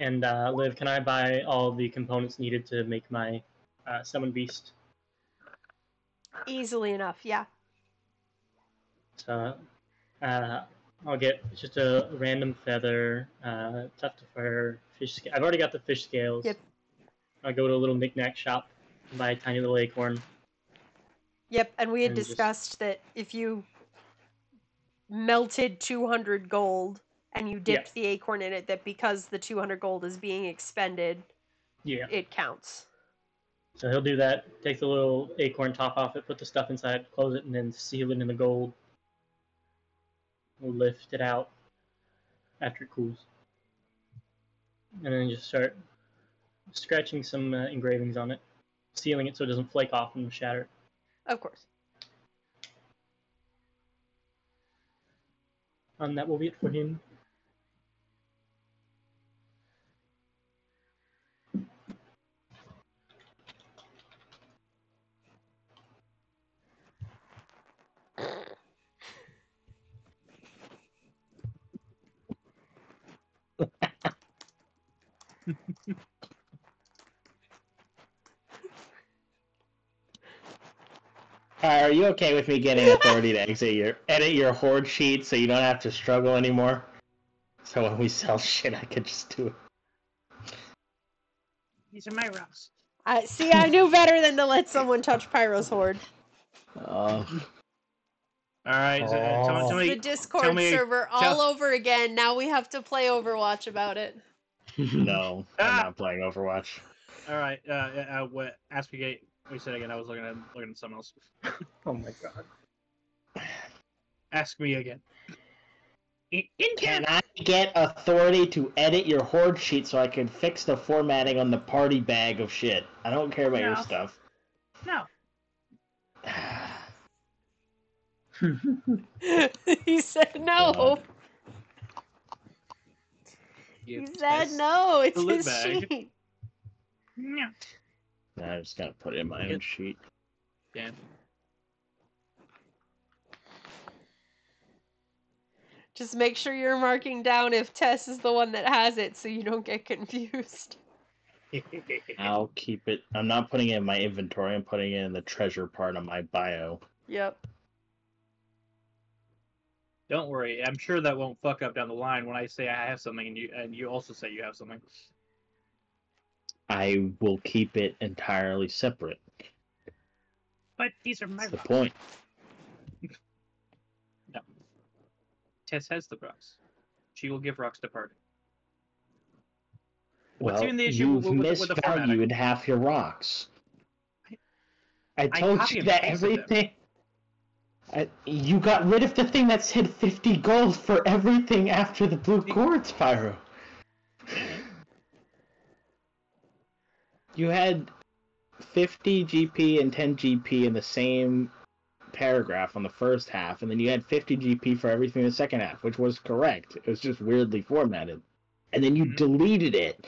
And Liv, can I buy all the components needed to make my summon beast? Easily enough, yeah. So, I'll get just a random feather, tuft of fur, fish scale. I've already got the fish scales. Yep. I'll go to a little knick-knack shop and buy a tiny little acorn. Yep, and we had And just- discussed that if you melted 200 gold and you dipped the acorn in it, that because the 200 gold is being expended, it counts. So he'll do that, take the little acorn top off it, put the stuff inside, close it, and then seal it in the gold. We'll lift it out after it cools. and then just start scratching some engravings on it, sealing it so it doesn't flake off and shatter. Of course. And that will be it for him. Are you okay with me getting authority to edit your horde sheet so you don't have to struggle anymore? So when we sell shit, I could just do it. These are my rocks. See, I knew better than to let someone touch Pyro's horde. All right, so, tell This is me, the Discord server all over again. Now we have to play Overwatch about it. No, I'm not playing Overwatch. All right, what? Ask me again. What you said again? I was looking at something else. Oh my god. Ask me again. Can I get authority to edit your horde sheet so I can fix the formatting on the party bag of shit? I don't care about your stuff. No. He said no. God. He said no. It's the his bag. sheet. No. I just gotta put it in my own sheet. Yeah. Just make sure you're marking down if Tess is the one that has it so you don't get confused. I'll keep it. I'm not putting it in my inventory. I'm putting it in the treasure part of my bio. Yep. Don't worry. I'm sure that won't fuck up down the line when I say I have something and you also say you have something. I will keep it entirely separate. But these are my That's the rocks. point. No. Tess has the rocks. She will give rocks to party. What's Well, even the issue you've with the formatting? misvalued half your rocks. I told copy you and that pasted them. everything... you got rid of the thing that said 50 gold for everything after the blue quartz, Pyro. You had 50 GP and 10 GP in the same paragraph on the first half, and then you had 50 GP for everything in the second half, which was correct. It was just weirdly formatted. And then you deleted it.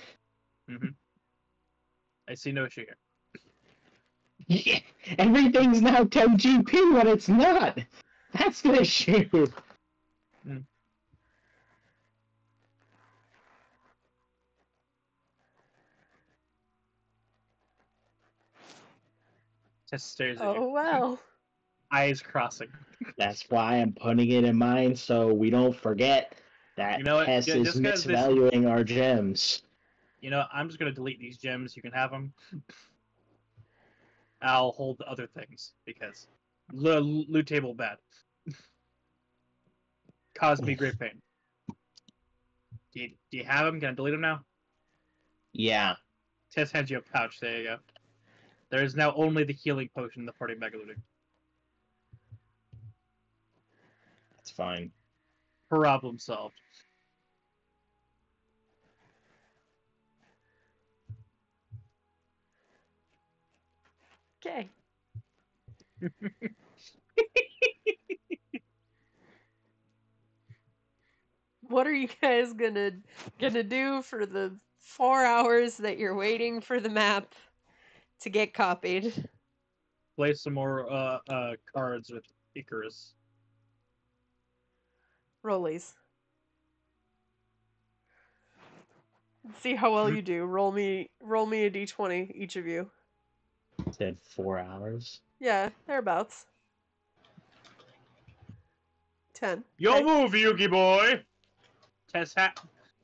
I see no issue here. Yeah, everything's now 10 GP when it's not. That's the issue. Tess stares at Oh, you. well. Eyes crossing. That's why I'm putting it in mine so we don't forget that You know what? Tess is Just 'cause this- misvaluing our gems. You know, I'm just gonna delete these gems. You can have them. I'll hold the other things because loot table bad. Caused me great pain. Do you have them? Can I delete them now? Yeah. Tess hands you a pouch. There you go. There is now only the healing potion in the party mega looting. That's fine. Problem solved. Okay. What are you guys gonna do for the 4 hours that you're waiting for the map to get copied? Play some more cards with Icarus. Rollies. Let's see how well you do. Roll me a d20, each of you. Said 4 hours. Yeah, thereabouts. 10. Yo Okay. move, Yugi boy! Tess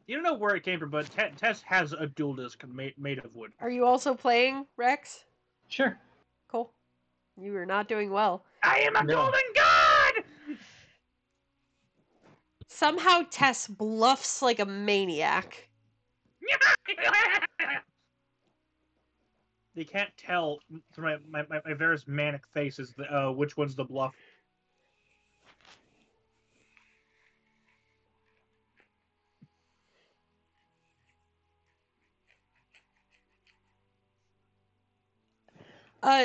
you don't know where it came from, but Tess has a dual disc made of wood. Are you also playing, Rex? Sure. Cool. You are not doing well. I am a golden god! Somehow Tess bluffs like a maniac. They can't tell through my various manic faces which one's the bluff.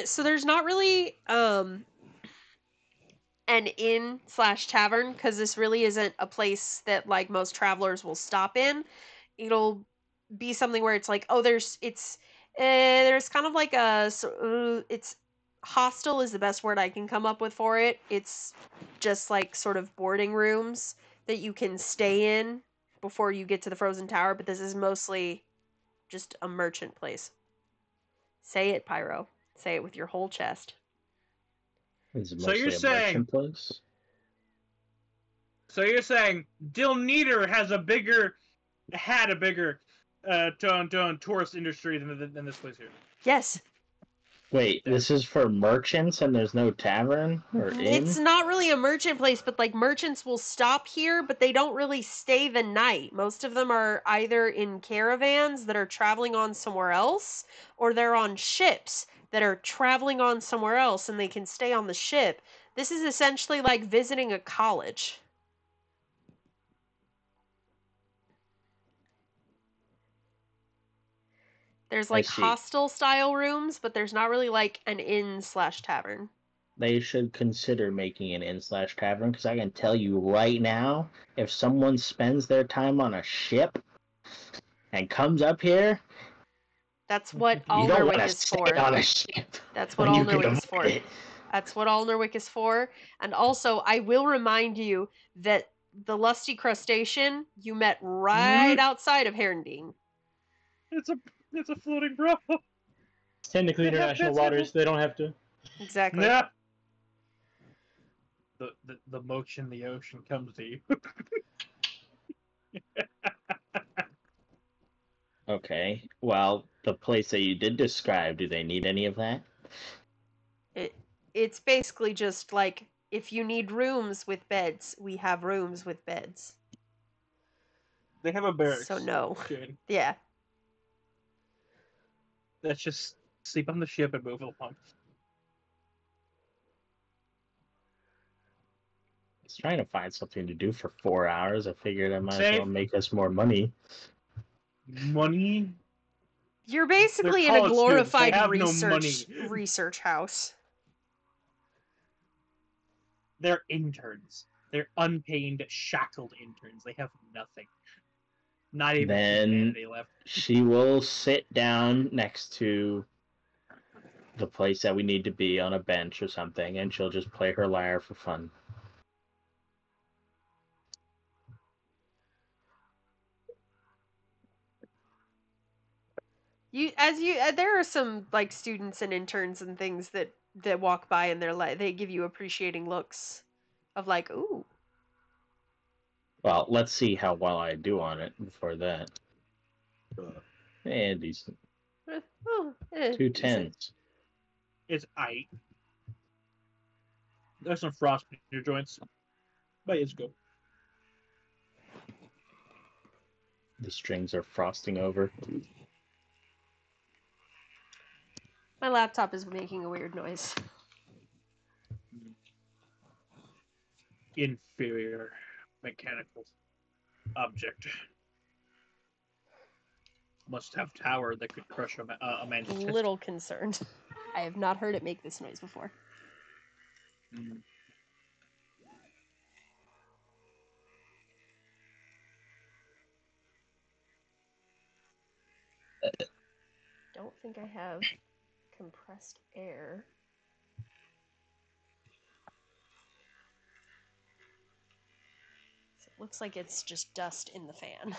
So there's not really an inn/tavern, because this really isn't a place that like most travelers will stop in. It'll be something where it's like, oh, there's kind of like it's hostel is the best word I can come up with for it. It's just like sort of boarding rooms that you can stay in before you get to the Frozen Tower, but this is mostly just a merchant place. Say it, Pyro. Say it with your whole chest. It's So you're mostly a saying- merchant place. So you're saying Dill Neater had a bigger tourist industry than this place here? Yes. Wait, this is for merchants and there's no tavern or inn? It's not really a merchant place, but like merchants will stop here, but they don't really stay the night. Most of them are either in caravans that are traveling on somewhere else, or they're on ships that are traveling on somewhere else and they can stay on the ship. This is essentially like visiting a college. There's like see. hostel style rooms, but there's not really like an inn/tavern. They should consider making an inn/tavern, because I can tell you right now, if someone spends their time on a ship and comes up here, That's what you don't want Alderwick to is stay for. on a ship. That's what when you can Alderwick is for. avoid it. That's what Alderwick is for. And also, I will remind you that the lusty crustacean you met right outside of Haerndean. It's a floating brothel. It's technically They have international beds waters. They don't have to. Exactly. Yeah. The moch in the ocean comes to you. Okay, well, the place that you did describe, do they need any of that? It's basically just like, if you need rooms with beds, we have rooms with beds. They have a barracks. So no. Good. Yeah. Let's just sleep on the ship and move along. I was trying to find something to do for 4 hours. I figured I might as Save. well make us more money. Money? You're basically in They're a college students. They glorified have no money. research house. They're interns. They're unpaid, shackled interns. They have nothing. Not even Then- humanity left. She will sit down next to the place that we need to be on a bench or something, and she'll just play her lyre for fun. There are some like students and interns and things that walk by and they give you appreciating looks of like, ooh. Well, let's see how well I do on it before that. Decent. Oh, 2 decent. 10s. It's aight. There's some frost in your joints. But it's good. The strings are frosting over. My laptop is making a weird noise. Inferior mechanical object. Must have tower that could crush a man. Little concerned. I have not heard it make this noise before. Mm. Don't think I have compressed air. So it looks like it's just dust in the fan.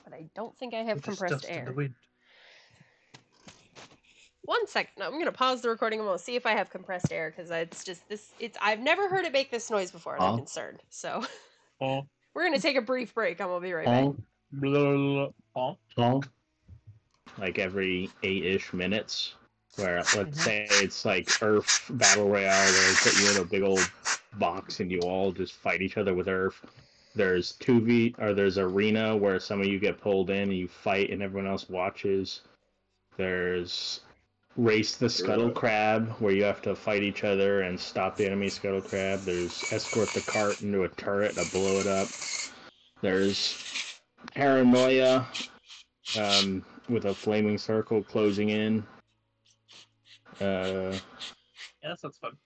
But I don't think I have With this compressed dust in air. the wind. 1 second. No, I'm gonna pause the recording. I'm gonna see if I have compressed air, because I've never heard it make this noise before, and I'm concerned. So Oh. we're gonna take a brief break, and we'll be right back. Blah, blah, blah, blah. Like every 8-ish minutes, where let's say it's like Earth Battle Royale, where they put you in a big old box and you all just fight each other with Earth. There's there's Arena, where some of you get pulled in and you fight and everyone else watches. There's Race the Scuttle Crab, where you have to fight each other and stop the enemy Scuttle Crab. There's Escort the Cart into a turret to blow it up. There's Paranoia, with a flaming circle closing in. Yeah, that sounds fun.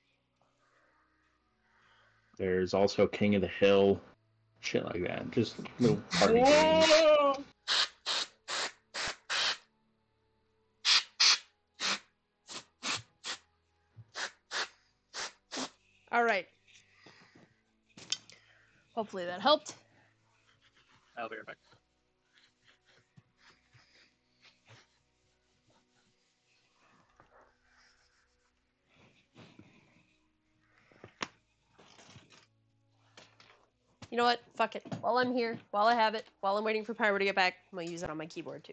There's also King of the Hill, shit like that. Just little party games. Whoa! All right. Hopefully that helped. I'll be right back. You know what? Fuck it. While I'm here, while I have it, while I'm waiting for Pyro to get back, I'm gonna use it on my keyboard too.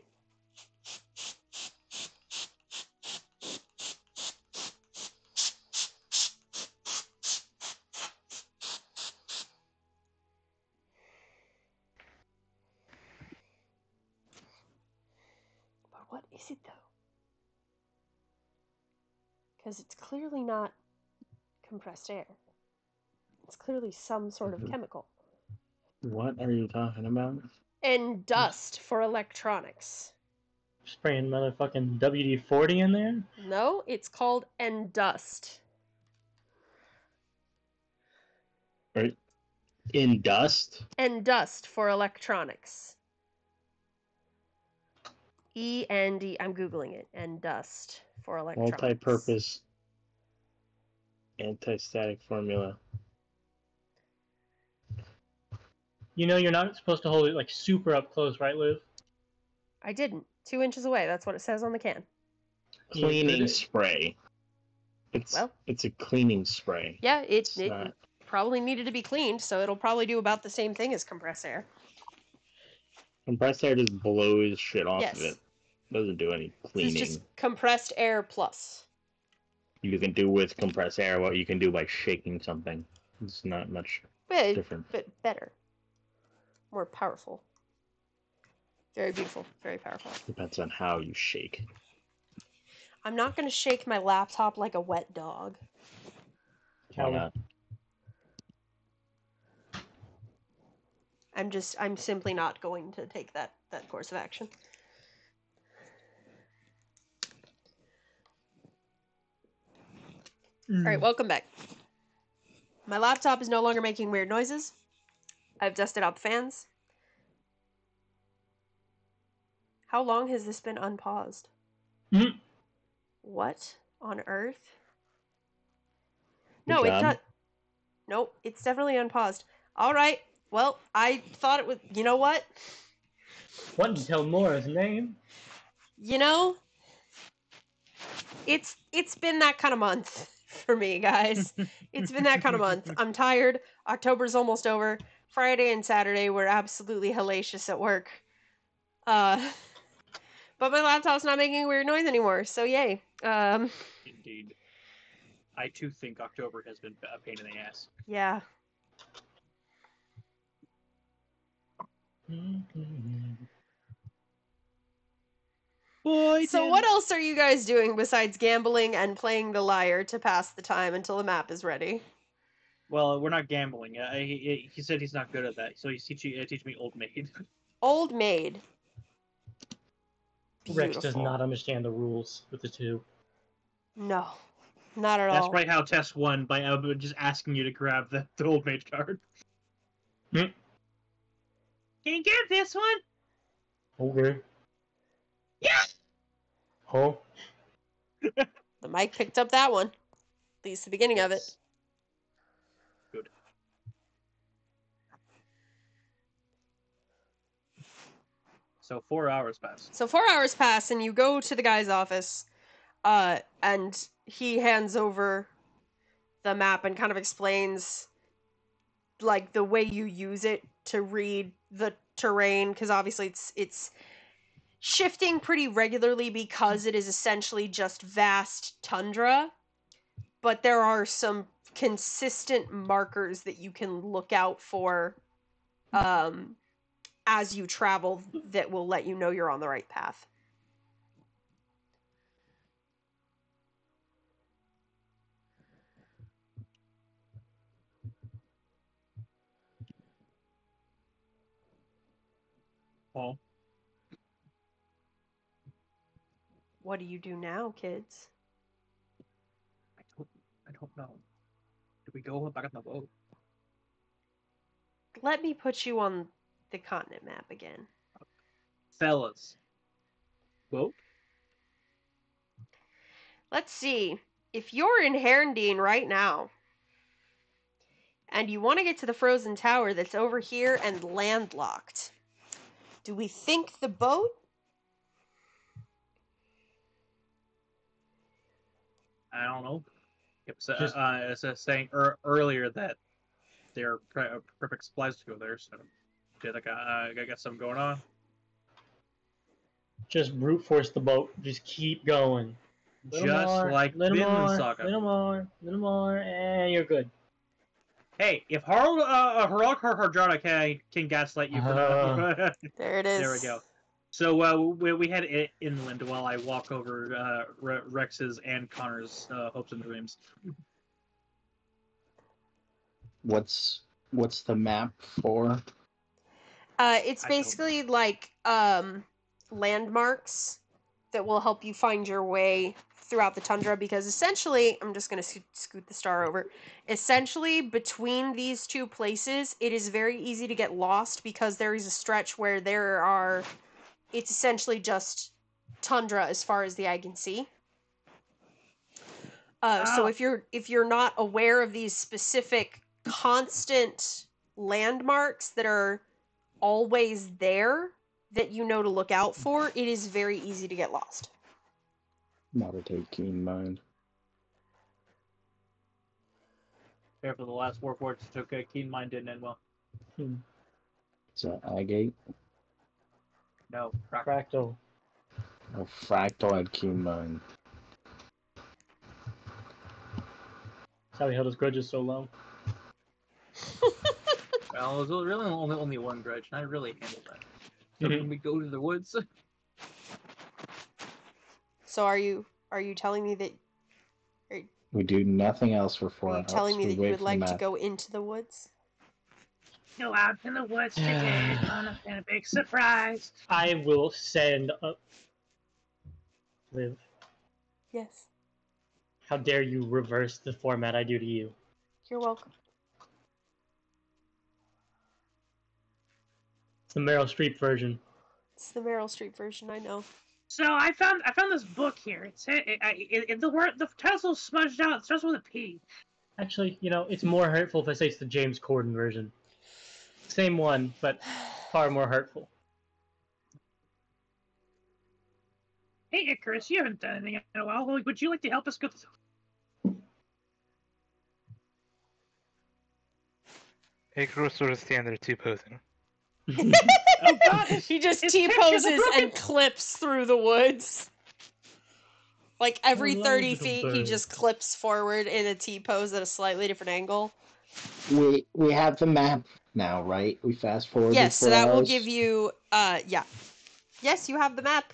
But what is it though? Because it's clearly not compressed air. It's clearly some sort of chemical. What are you talking about? And dust for electronics. Spraying motherfucking WD-40 in there? No, it's called endust. Right? In dust? Endust for electronics. E-N-D. I'm Googling it. Endust for electronics. Multi-purpose anti-static formula. You know you're not supposed to hold it like super up close, right, Liv? I didn't. 2 inches away. That's what it says on the can. Cleaning spray. Well, it's a cleaning spray. Yeah, it not... probably needed to be cleaned, so it'll probably do about the same thing as compressed air. Compressed air just blows shit off Yes. of it. Doesn't do any cleaning. It's just compressed air plus. You can do with compressed air what you can do by shaking something. It's not much different. But better. More powerful. Very beautiful. Very powerful. Depends on how you shake. I'm not going to shake my laptop like a wet dog. Why not? I'm simply not going to take that course of action. Alright, welcome back. My laptop is no longer making weird noises. I've dusted out the fans. How long has this been unpaused? Mm-hmm. What on earth? Good No, it job. does. Nope, it's definitely unpaused. Alright, well, I thought it was... You know what? What in Telmora's name? You know, it's been that kind of month for me, guys. It's been that kind of month. I'm tired. October's almost over. Friday and Saturday were absolutely hellacious at work. But my laptop's not making a weird noise anymore, so yay. Indeed. I too think October has been a pain in the ass. Yeah. Boy, So what else are you guys doing besides gambling and playing the liar to pass the time until the map is ready? Well, we're not gambling. He said he's not good at that, so he's teaching me Old Maid. Old Maid. Rex does Beautiful. not understand the rules with the two. No, not at That's all. right how Tess won by just asking you to grab the Old Maid card. Hmm. Can you get this one? Okay. Yeah. Huh? The mic picked up that one. At least the beginning of it. Good. So 4 hours pass. So 4 hours pass, and you go to the guy's office, and he hands over the map and kind of explains, like, the way you use it to read the terrain, because obviously it's shifting pretty regularly because it is essentially just vast tundra, but there are some consistent markers that you can look out for as you travel that will let you know you're on the right path. Paul? What do you do now, kids? I don't know. Do we go back on the boat? Let me put you on the continent map again. Fellas. Boat? Let's see. If you're in Haerndean right now, and you want to get to the frozen tower that's over here and landlocked, do we think the boat? I don't know. It was saying earlier that they're perfect supplies to go there, so I got something going on. Just brute force the boat. Just keep going. Like Vinland Saga. Little more, and you're good. Hey, if Harald Hardrada can gaslight you for that, There it is. there we go. So we head inland while I walk over Rex's and Connor's hopes and dreams. What's the map for? It's basically like landmarks that will help you find your way throughout the tundra, because essentially, I'm just going to scoot the star over. Essentially, between these two places, it is very easy to get lost because there is a stretch where it's essentially just tundra as far as the eye can see. So if you're not aware of these specific constant landmarks that are always there that you know to look out for, it is very easy to get lost. Moderate keen mind. Careful, the last Warforged took a keen mind didn't end well. Is that agate? No, Fractal. Oh, fractal had keen mind. That's how he held his grudges so long. Well, it was really only one grudge, and I really handled that. So when we go to the woods. So are you telling me that? We do nothing else for 4 Are you hours. telling me We that you wait would for like the to map. go into the woods? Go out in the woods today on a big surprise. I will send up. Liv, Yes. how dare you reverse the format I do to you? You're welcome. It's the Meryl Streep version. It's the Meryl Streep version, I know. So I found this book here. The title's a little smudged out. It starts with a P. Actually, it's more hurtful if I say it's the James Corden version. Same one, but far more hurtful. Hey, Icarus, you haven't done anything in a while. Would you like to help us go? Icarus will stand there T-posing. Oh God! He just His T-poses picture's broken. and clips through the woods. Like every Hello, 30 little feet, he bird. just clips forward in a T-pose at a slightly different angle. We have the map now, right? We fast forward. Yes, so that will give you, yeah. Yes, you have the map.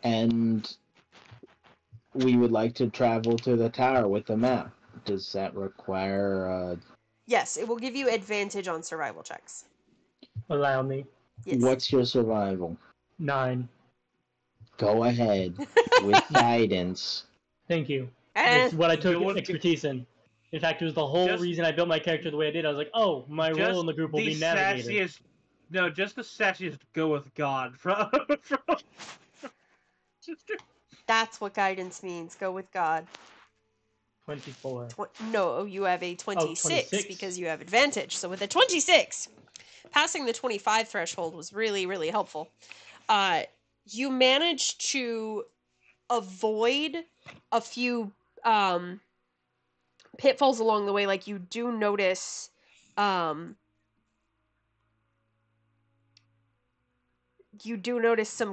And we would like to travel to the tower with the map. Does that require? Yes, it will give you advantage on survival checks. Allow me. Yes. What's your survival? 9. Go ahead with guidance. Thank you. And That's what I took You would- expertise in fact, it was the whole Just- reason I built my character the way I did. I was like, oh, my role in the group will be navigator. Sassiest, no, just the sassiest go with God from that's what guidance means. Go with God. 24. No, you have a 26, 26. because you have advantage. So with a 26, passing the 25 threshold was really, really helpful. You managed to avoid a few pitfalls along the way. Like, you do notice some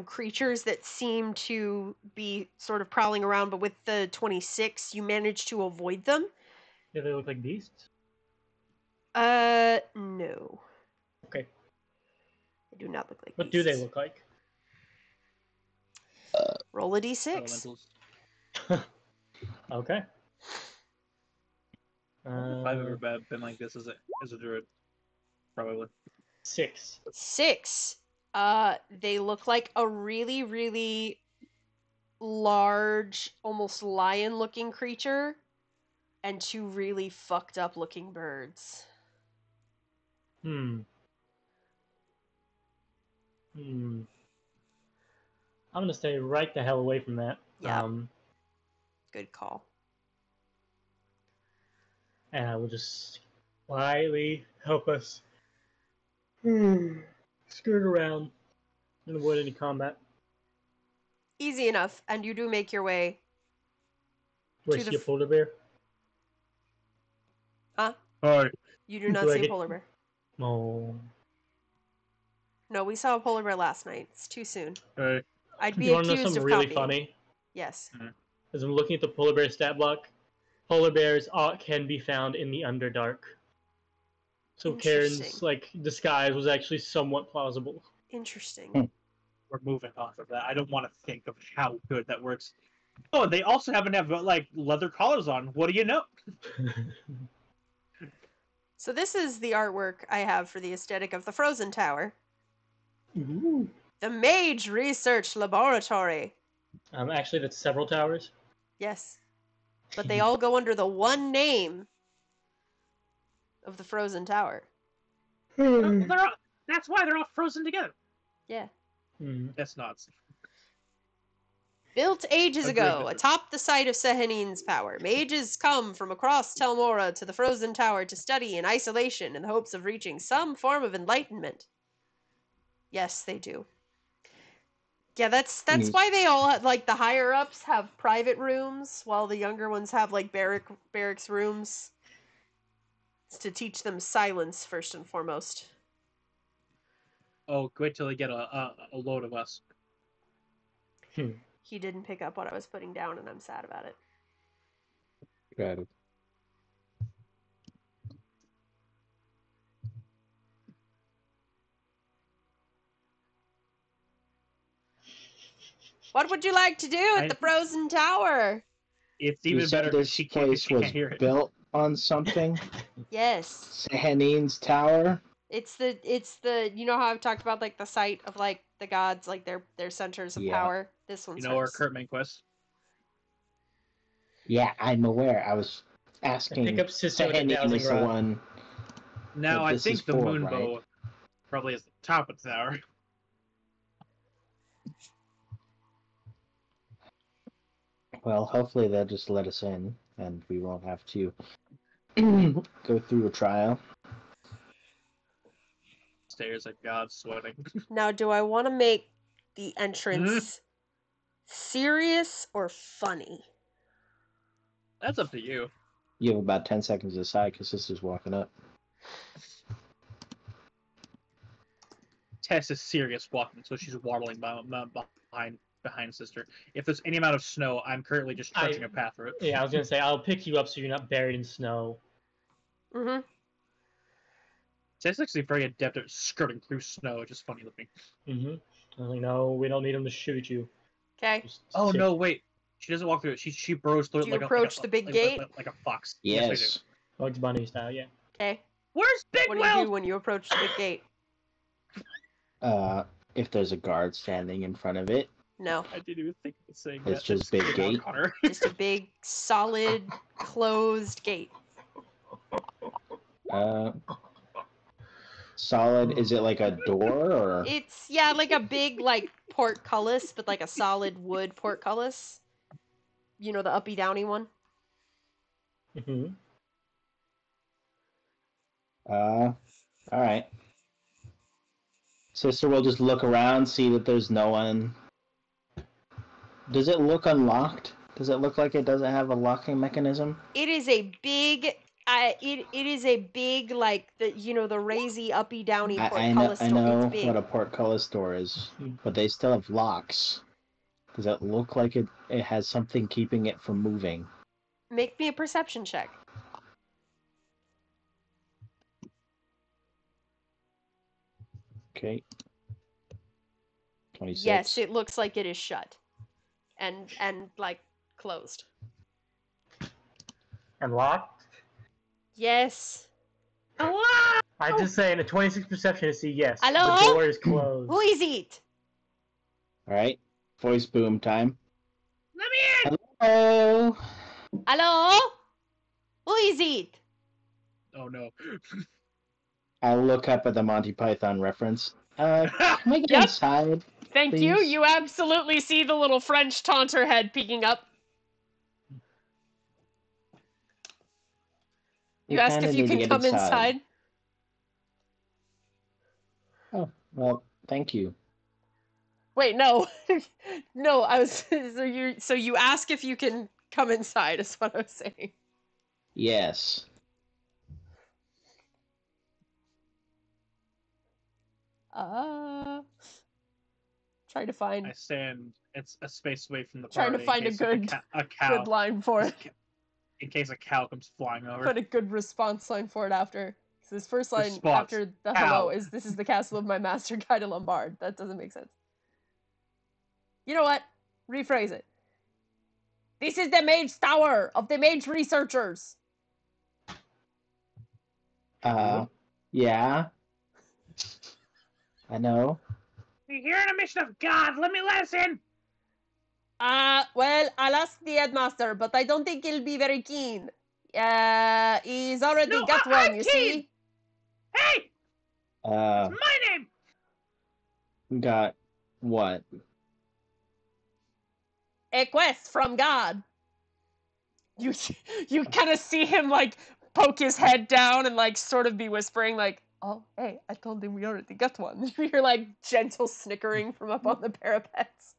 creatures that seem to be sort of prowling around, but with the 26, you managed to avoid them. Do they look like beasts? No. Okay. They do not look like What do they beasts. look like? Roll a d6. elementals. Okay. If I've ever been like this as a druid, probably. 6. 6. They look like a really, really large, almost lion-looking creature and 2 really fucked up-looking birds. I'm gonna stay right the hell away from that. Yeah. Good call. And I will just quietly help us skirt around and avoid any combat. Easy enough, and you do make your way. Do I To see the a polar bear? Huh? Alright. You do not Do I see a get- polar bear. Oh. No, we saw a polar bear last night. It's too soon. Alright. I'd Do be you want to know accused something of really copying. funny? Yes. As I'm looking at the polar bear stat block, polar bears can be found in the Underdark. So Karen's Interesting. disguise was actually somewhat plausible. Interesting. We're moving off of that. I don't want to think of how good that works. Oh, they also happen to have leather collars on. What do you know? So this is the artwork I have for the aesthetic of the Frozen Tower. Ooh. The Mage Research Laboratory. Actually, that's several towers. Yes. But they all go under the one name of the Frozen Tower. That's why they're all frozen together. Yeah. That's not. Built ages Agreed ago, with it. atop the site of Haerndean's power, mages come from across Telmora to the Frozen Tower to study in isolation in the hopes of reaching some form of enlightenment. Yes, they do. Yeah, that's why they all, the higher-ups have private rooms, while the younger ones have, barracks rooms. It's to teach them silence, first and foremost. Oh, wait till they get a load of us. He didn't pick up what I was putting down, and I'm sad about it. Got it. What would you like to do at the Frozen Tower? It's You even said better because this she place can't was hear it. built on something. Yes. Haerndean's Tower. It's the you know how I've talked about the site of the gods, their centers of Yeah. power. This one's You know our hers. Kurt main quest? Yeah, I'm aware. I was asking. pick up Sister with a Haerndean dowsing is the rod. one. Now But I this think is the for, moon right? bow probably is the top of the tower. Well, hopefully they'll just let us in, and we won't have to go through a trial. Stairs like God sweating. Now, do I want to make the entrance serious or funny? That's up to you. You have about 10 seconds to decide because Sister's walking up. Tess is serious walking, so she's waddling behind Sister. If there's any amount of snow, I'm currently just trudging a path through it. Yeah, I was gonna say I'll pick you up so you're not buried in snow. Mm-hmm. Tess is actually very adept at skirting through snow, which is funny looking. I was like, no, we don't need him to shoot you. Okay. Just Oh sit. no, wait. She doesn't walk through it. She burrows through Do it you like approach a, the big like, gate? like a fox. Yes. Bugs Bunny style, yeah. Okay. Where's Big What do you do when you approach the big gate? If there's a guard standing in front of it, No. I didn't even think of saying It's that. just big Come on, gate. Connor. Just a big, solid, closed gate. solid. Is it like a door or? It's, yeah, like a big, portcullis, but a solid wood portcullis. You know, the uppy-downy one? All right. Sister will just look around, see that there's no one. Does it look unlocked? Does it look like it doesn't have a locking mechanism? It is a big, it is a big, the raisy, uppy-downy portcullis I door. know It's big. what a portcullis door is, but they still have locks. Does it look like it has something keeping it from moving? Make me a perception check. Okay. 26. Yes, it looks like it is shut. And closed. And locked? Yes. I just saying a 26 perception to see yes. Hello? The door is closed. Who is it? All right. Voice boom time. Oh, Hello? Who is it? Oh no. I'll look up at the Monty Python reference. Can I get Yep. inside? Thank you. Please? You absolutely see the little French taunter head peeking up. You We ask kinda if you need to can get come inside. Oh, well, thank you. Wait, no. No, I was so you ask if you can come inside is what I was saying. Yes. Trying to I find stand. It's a space away from the Trying to party. find a in case a cow. good line for it. In case a cow comes flying over. Put a good response line for it after. Because his first line Response. after the Cow. hello is "This is the castle of my master, Guy de Lombard." That doesn't make sense. You know what? Rephrase it. This is the mage tower of the mage researchers. Yeah. I know. We're here on a mission of God. Let us in. Well, I'll ask the headmaster, but I don't think he'll be very keen. He's already No, got I'm one, you keen. see? Hey, Uh, it's my name. got what? A quest from God. You kind of see him like poke his head down and like sort of be whispering like, "Oh, hey, I told him we already got one." You hear like gentle snickering from up on the parapets.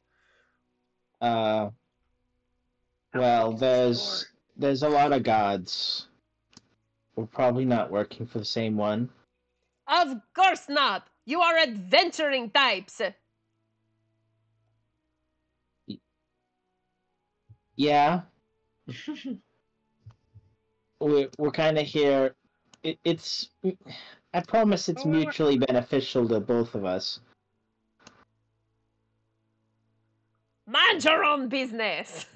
Well, there's a lot of gods. We're probably not working for the same one. Of course not. You are adventuring types. Yeah. We're kind of here. It's. I promise it's mutually beneficial to both of us. Mind your own business.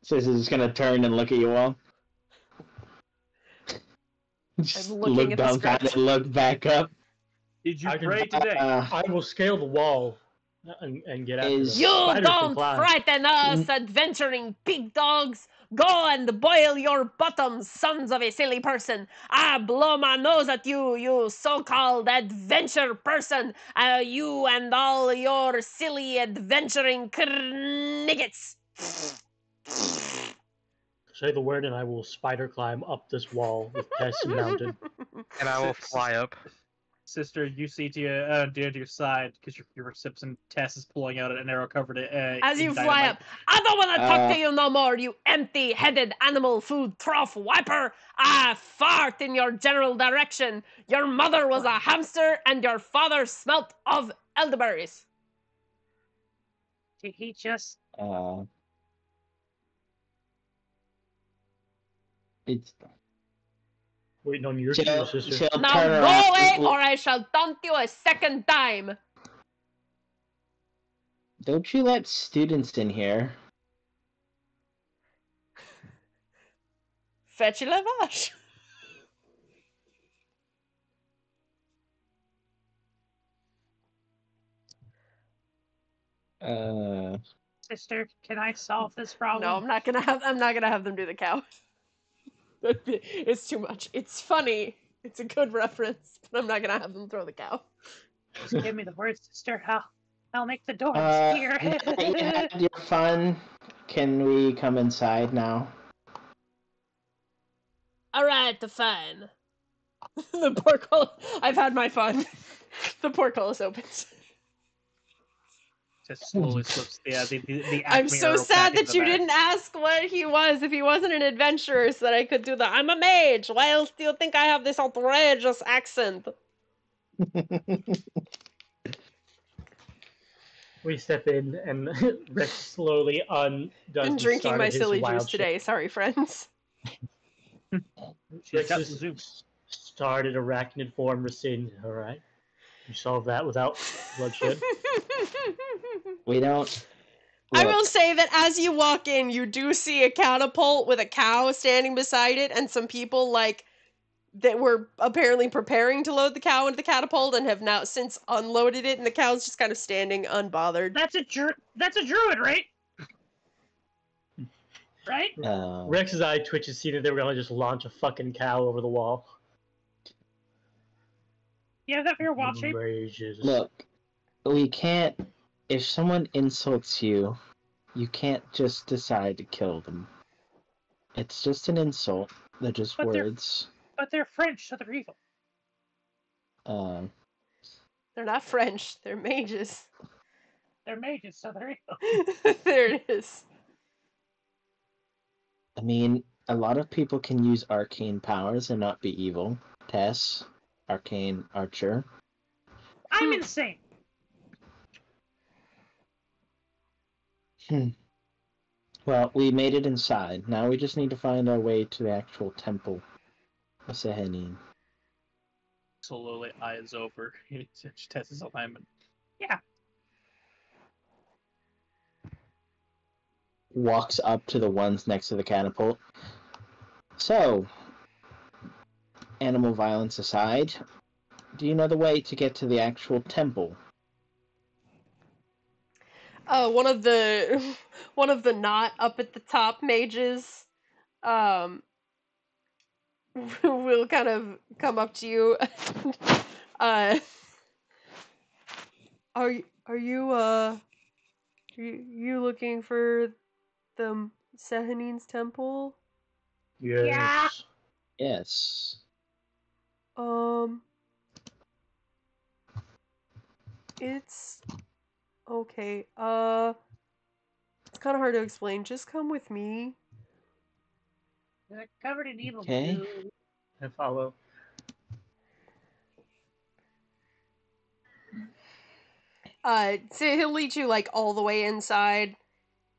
So he's just gonna turn and look at you all. Just looking look at the down script. and look back up. Did you I can- pray today? I will scale the wall and get after them. Is- You Spiders can don't fly. frighten us, adventuring pig dogs. Go and boil your bottoms, sons of a silly person. I blow my nose at you, you so-called adventure person. You and all your silly adventuring niggets. Say the word and I will spider climb up this wall with Tess mounted. And I will fly up. Sister, you see to your side because your reception Tess is pulling out an arrow covered As in you fly dynamite. up, I don't want to talk to you no more, you empty-headed animal food trough wiper. I fart in your general direction. Your mother was a hamster, and your father smelt of elderberries. Did he just? It's. Waiting on your She'll, cue, sister. she'll Now turn go around. away, or I shall taunt you a second time. Don't you let students in here? Fetch a lavage. Sister, can I solve this problem? No, I'm not gonna have them do the cow. It's too much. It's funny. It's a good reference, but I'm not gonna have them throw the cow. Just give me the word, sister. I'll make the door here. You had your fun. Can we come inside now? Alright, fine. The porthole. I've had my fun. The portcullis opens. Just slowly slips the I'm Acme so arrow sad back in that the you back. didn't ask what he was. If he wasn't an adventurer, so that I could do the I'm a mage. Why else do you think I have this outrageous accent? We step in and Rex slowly undoes I'm the drinking start my of his silly wild juice today. Sorry, friends. She's got Rex's zoom. started arachnid form rescind. All right, you solve that without bloodshed. We don't. I Look, will say that as you walk in, you do see a catapult with a cow standing beside it, and some people like that were apparently preparing to load the cow into the catapult and have now since unloaded it, and the cow's just kind of standing unbothered. That's a druid, right? Right? Rex's eye twitches, seeing that they were gonna just launch a fucking cow over the wall. You have that for your wild shape? Mages. Look, we can't. If someone insults you, you can't just decide to kill them. It's just an insult. They're just But words. But they're French, so they're evil. They're not French. They're mages. They're mages, so they're evil. There it is. I mean, a lot of people can use arcane powers and not be evil. Tess, arcane archer. I'm insane. Well, we made it inside. Now we just need to find our way to the actual temple of Haerndean. Slowly eyes over. Tess his alignment. Yeah. Walks up to the ones next to the catapult. So, animal violence aside, do you know the way to get to the actual temple? One of the not up at the top mages, will kind of come up to you. Are you looking for the Haerndean's temple? Yes. Yeah. Yes. It's okay. It's kind of hard to explain. Just come with me. They're covered in evil Okay. goo. I follow. So he'll lead you like all the way inside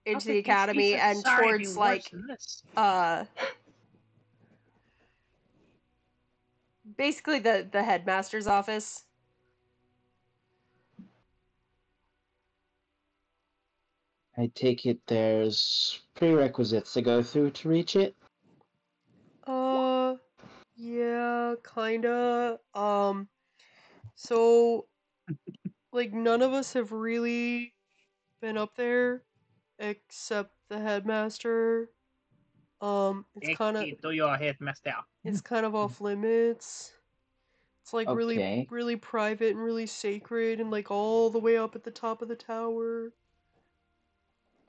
into the academy and towards like basically the headmaster's office. I take it there's prerequisites to go through to reach it? Yeah, kinda. So, like, none of us have really been up there except the headmaster. It's kind of Do your headmaster. it's kind of off limits. It's like Okay. really private and really sacred and like all the way up at the top of the tower.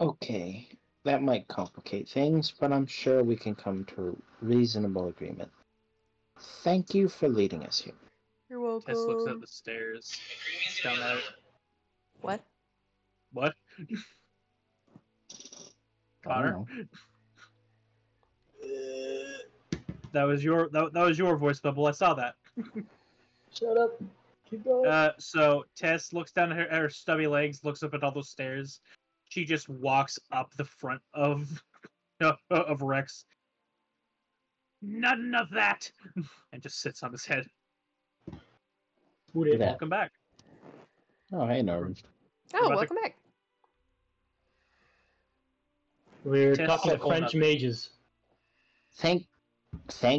Okay. That might complicate things, but I'm sure we can come to a reasonable agreement. Thank you for leading us here. You're welcome. Tess looks at the stairs. Down at it. What? What? I Connor? don't That was your voice bubble. I saw that. Shut up. Keep going. So Tess looks down at her stubby legs, looks up at all those stairs. She just walks up the front of Rex. None of that. And just sits on his head. Who did that? Welcome back. Oh, hey, Norman. Oh, about to- welcome back. We're Test talking to level French nothing. mages. Thank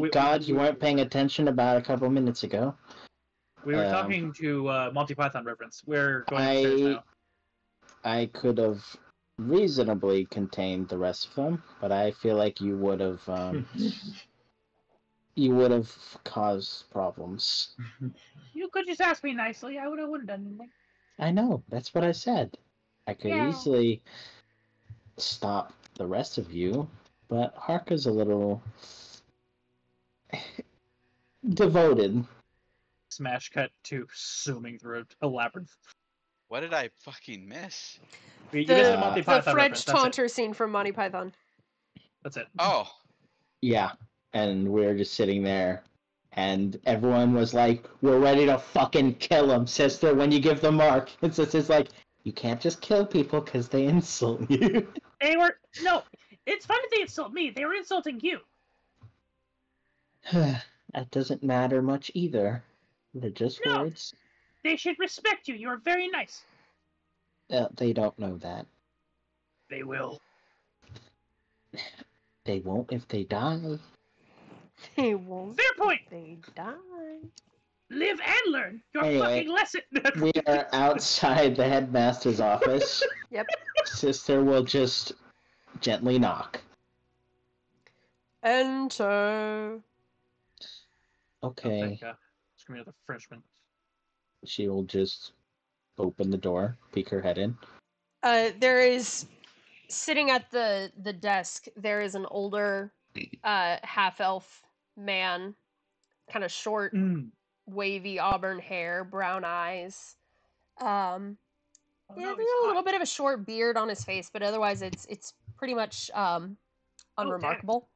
We- God you we- weren't paying attention about a couple minutes ago. We were Um, talking to Monty Python reference. We're going upstairs now. I could have reasonably contained the rest of them, but I feel like you would have caused problems. You could just ask me nicely. I wouldn't have done anything. I know, that's what I said. I could Yeah. easily stop the rest of you, but Harka's a little devoted. Smash cut to zooming through a labyrinth. What did I fucking miss? You missed the Monty The Python French reference. That's it. taunter scene from Monty Python. That's it. Oh, Yeah, and we were just sitting there, and everyone was like, "We're ready to fucking kill him, sister, when you give the mark." And sister's like, "You can't just kill people because they insult you." No, it's fine if they insult me. They were insulting you. That doesn't matter much either. They're just No. words. They should respect you. You're very nice. They don't know that. They will. They won't if they die. They won't. Fair point. They die. Live and learn your Anyway. fucking lesson. We are outside the headmaster's office. Yep. Sister will just gently knock. Enter. Oh, Okay. thank God. It's gonna be another Frenchman. She will just open the door, peek her head in. There is sitting at the desk. There is an older, half elf man, kind of short, wavy auburn hair, brown eyes. Oh, Yeah, no, there's he's a hot. little bit of a short beard on his face, but otherwise it's pretty much unremarkable.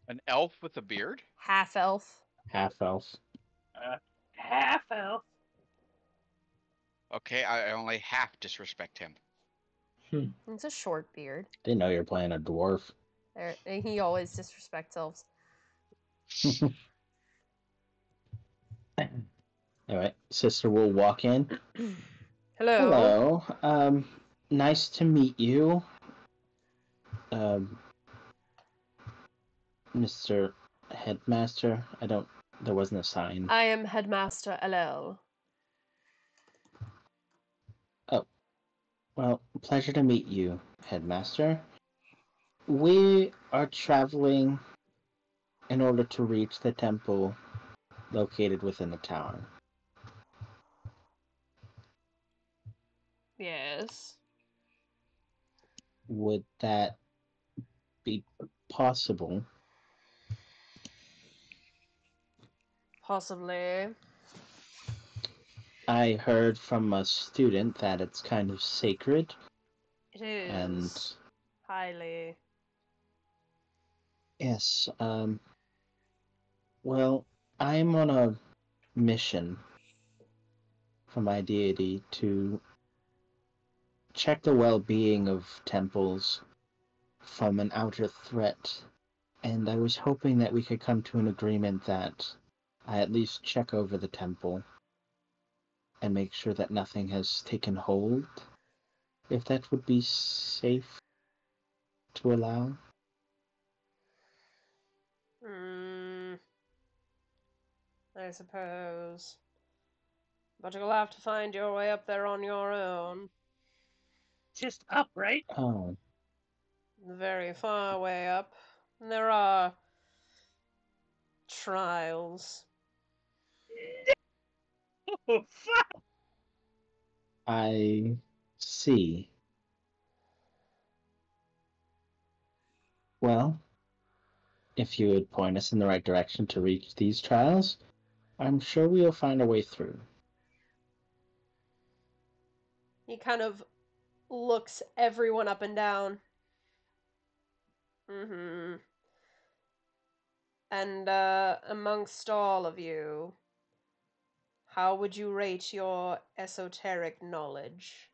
An elf with a beard? Half elf. Half elf. Half elf. Okay, I only half disrespect him. It's a short beard. Didn't know you were playing a dwarf. He always disrespects elves. Alright, sister will walk in. Hello. Hello. Nice to meet you. Mr. Headmaster. There wasn't a sign. I am Headmaster LL. Well, pleasure to meet you, Headmaster. We are traveling in order to reach the temple located within the tower. Yes. Would that be possible? Possibly. I heard from a student that it's kind of sacred. It is. And highly. yes, well, I'm on a mission from my deity to check the well-being of temples from an outer threat, and I was hoping that we could come to an agreement that I at least check over the temple and make sure that nothing has taken hold, if that would be safe to allow. I suppose. But you'll have to find your way up there on your own. Just up, right? Oh, Very far way up. There are trials. Oh, fuck! I see. Well, if you would point us in the right direction to reach these trials, I'm sure we'll find a way through. He kind of looks everyone up and down. And amongst all of you, how would you rate your esoteric knowledge?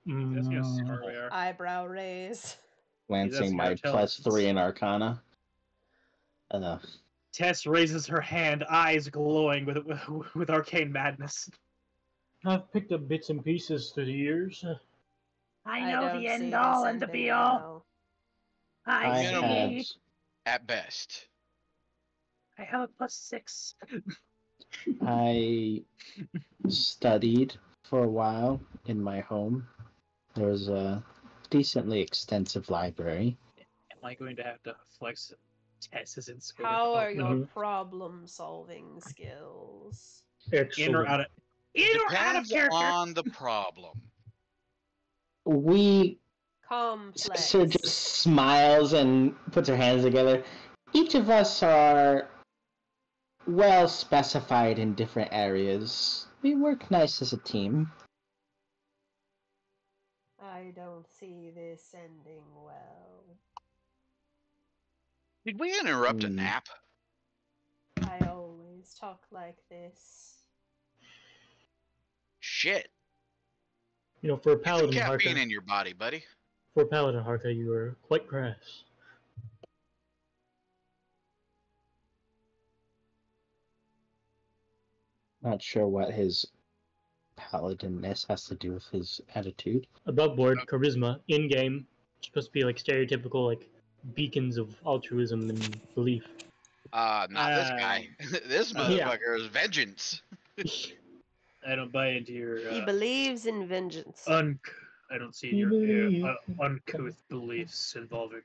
That's how smart we are. Eyebrow raise. Lancing my +3 in Arcana. Tess raises her hand, eyes glowing with arcane madness. I've picked up bits and pieces through the years. I know don't the see end this all and the ending be all. well. I Minimal. see. At best. I have a +6. I studied for a while in my home. There was a decently extensive library. Am I going to have to flex Tess's in school? How are your problem-solving skills? In or out of? Depends character. on the problem. Complex. Sister just smiles and puts her hands together. Each of us are well specified in different areas. We work nice as a team. I don't see this ending well. Did we interrupt a nap? I always talk like this. Shit. You know, for a Get paladin, some caffeine Harka, in your body, buddy. for a paladin, Harka, you were quite crass. Not sure what his paladinness has to do with his attitude. Above board, charisma, in-game, supposed to be like stereotypical, like beacons of altruism and belief. Not this guy. This motherfucker is vengeance. I don't buy into your. He believes in vengeance. I don't see your uncouth beliefs involving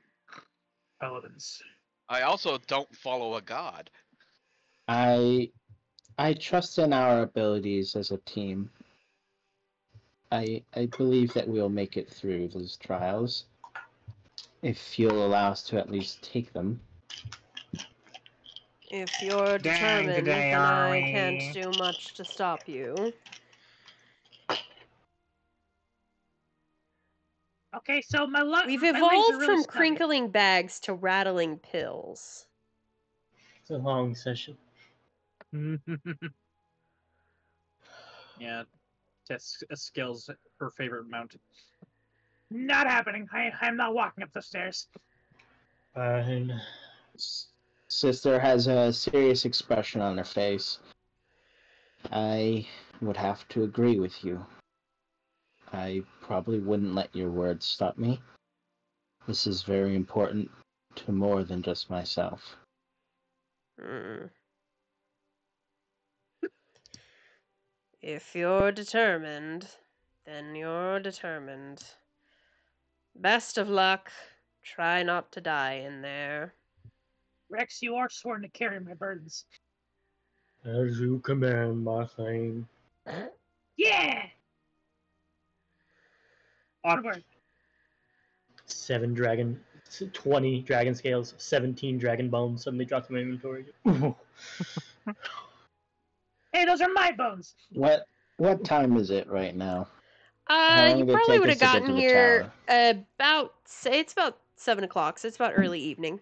paladins. I also don't follow a god. I trust in our abilities as a team. I believe that we'll make it through those trials. If you'll allow us to at least take them. If you're Dang, determined, today, then are I we? can't do much to stop you. Okay, so We've my legs are evolved really from stubby. crinkling bags to rattling pills. It's a long session. Yeah, Tess skills her favorite mount. Not happening. I'm not walking up the stairs. Fine. Sister has a serious expression on her face. I would have to agree with you. I probably wouldn't let your words stop me. This is very important to more than just myself. If you're determined, then you're determined. Best of luck. Try not to die in there. Rex, you are sworn to carry my burdens. As you command, my thing. Yeah! Onward. 20 dragon scales, 17 dragon bones suddenly dropped in my inventory. Hey, those are my bones! What time is it right now? How long You did it probably take would us have to get to gotten the here tower? it's about 7 o'clock, so it's about early evening.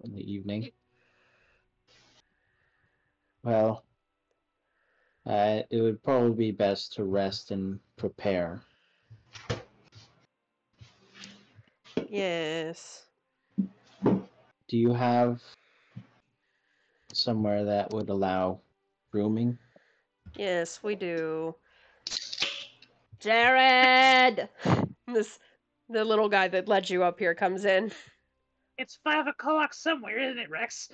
In the evening. Well, it would probably be best to rest and prepare. Yes. Do you have somewhere that would allow rooming? Yes, we do. Jared! The little guy that led you up here comes in. It's 5 o'clock somewhere, isn't it, Rex?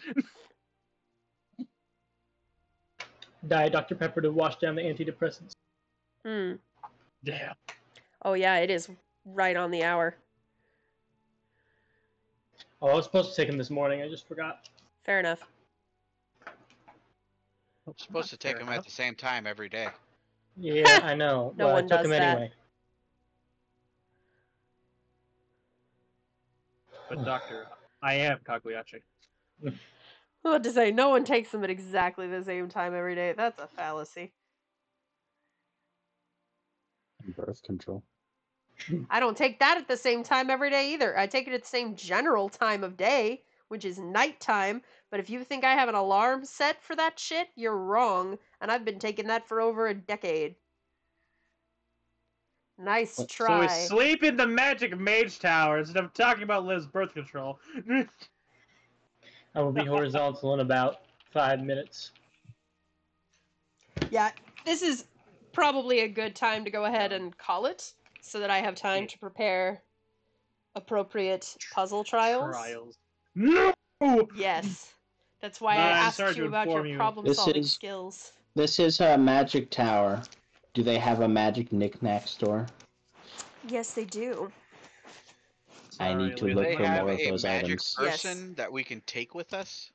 Diet Dr. Pepper to wash down the antidepressants. Damn. Oh yeah, it is right on the hour. Oh, I was supposed to take him this morning, I just forgot. Fair enough. I'm supposed to take them at the same time every day. Yeah, I know. No but one I took does him that. anyway. But Doctor, I am Cagliacci. What to say? No one takes them at exactly the same time every day. That's a fallacy. Birth control. I don't take that at the same time every day either. I take it at the same general time of day, which is nighttime. But if you think I have an alarm set for that shit, you're wrong. And I've been taking that for over a decade. Nice So try. we sleep in the magic mage tower instead of talking about Liv's birth control. I will be horizontal in about 5 minutes. Yeah, this is probably a good time to go ahead and call it, so that I have time to prepare appropriate puzzle trials. No! Yes. That's why I I'm asked sorry you to about your inform you. problem-solving skills. This is a magic tower. Do they have a magic knick-knack store? Yes, they do. I need to Sorry, Do look they for have more of a those magic items. person that we can take with us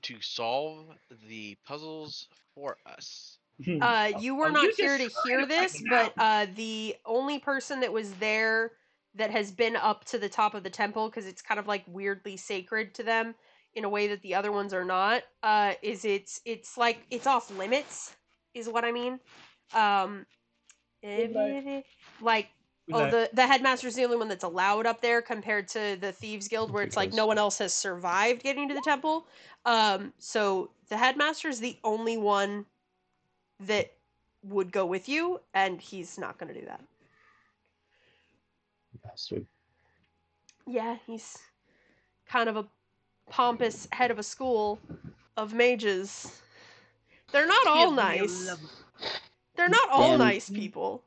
to solve the puzzles for us? You were Oh, not you here just to try hear to this, find but out. the only person that was there that has been up to the top of the temple, because it's kind of like weirdly sacred to them in a way that the other ones are not, it's like it's off limits, is what I mean. Like, the headmaster's the only one that's allowed up there compared to the Thieves Guild, where it's like no one else has survived getting to the temple. So the headmaster's the only one that would go with you, and he's not going to do that. Bastard. Yeah, he's kind of a pompous head of a school of mages. They're not all nice. They're not all Damn. nice people.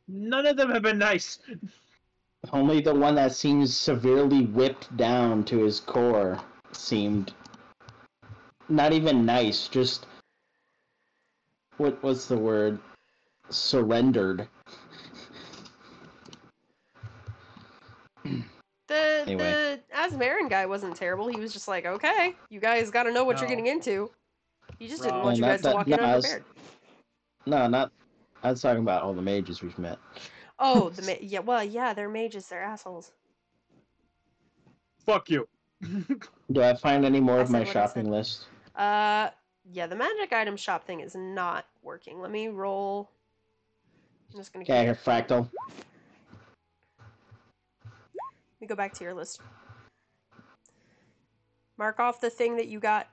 None of them have been nice. Only the one that seems severely whipped down to his core seemed not even nice, just what's the word? Surrendered. The Anyway. Marin guy wasn't terrible. He was just like, okay, you guys got to know what you're No. getting into. He just didn't Wrong. want you Well, guys to walk in unprepared. No, not. I was talking about all the mages we've met. Oh, yeah, well, yeah, they're mages. They're assholes. Fuck you. Do I find any more I of said my what I shopping said. list? Yeah, the magic item shop thing is not working. Let me roll. I'm just gonna. Okay, here, fractal. Let me go back to your list. Mark off the thing that you got.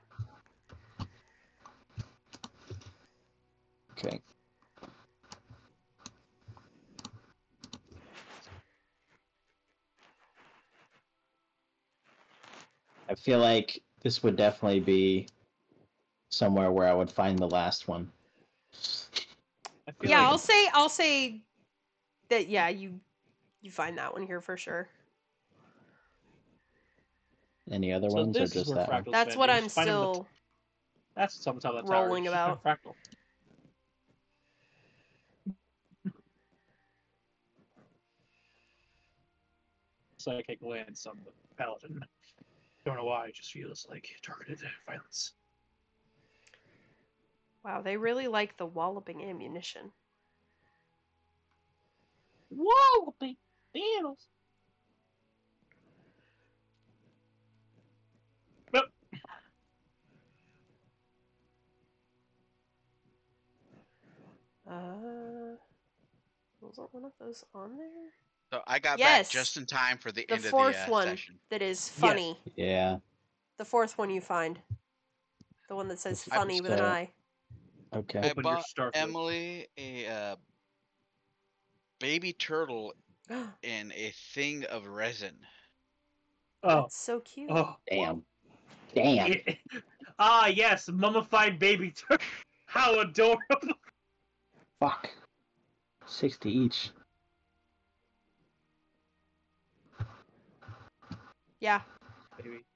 Okay. I feel like this would definitely be somewhere where I would find the last one. I feel Yeah, like I'll say that. Yeah, you find that one here for sure. Any other so ones, or this is just where that one? Fractal's That's been. what You I'm just find him in the- still That's on top of the tower. rolling You just about. find Fractal. Psychic lands on the paladin. Don't know why. It just feels like targeted violence. Wow, they really like the walloping ammunition. Whoa, big deals. Wasn't one of those on there? So I got Yes. back just in time for the The end of fourth the one session. that is funny. Yeah. The fourth one you find. The one that says It's funny just, with an eye. Okay. I Open your bought Starfield. Emily a baby turtle in a thing of resin. Oh, That's so cute. oh. Damn. Damn. Ah, yes, mummified baby turtle. How adorable. Fuck. 60 each. Yeah.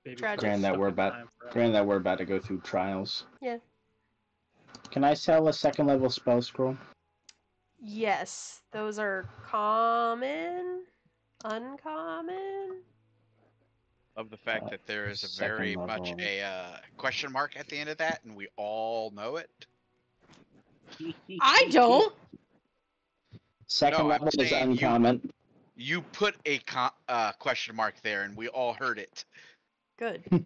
Baby Tragic. Grand that we're about to go through trials. Yeah. Can I sell a second level spell scroll? Yes. Those are common, uncommon. Of the fact that there is a second very level. much a question mark at the end of that, and we all know it. I don't. Second No, I'm level is saying uncommon. You put a question mark there, and we all heard it. Good.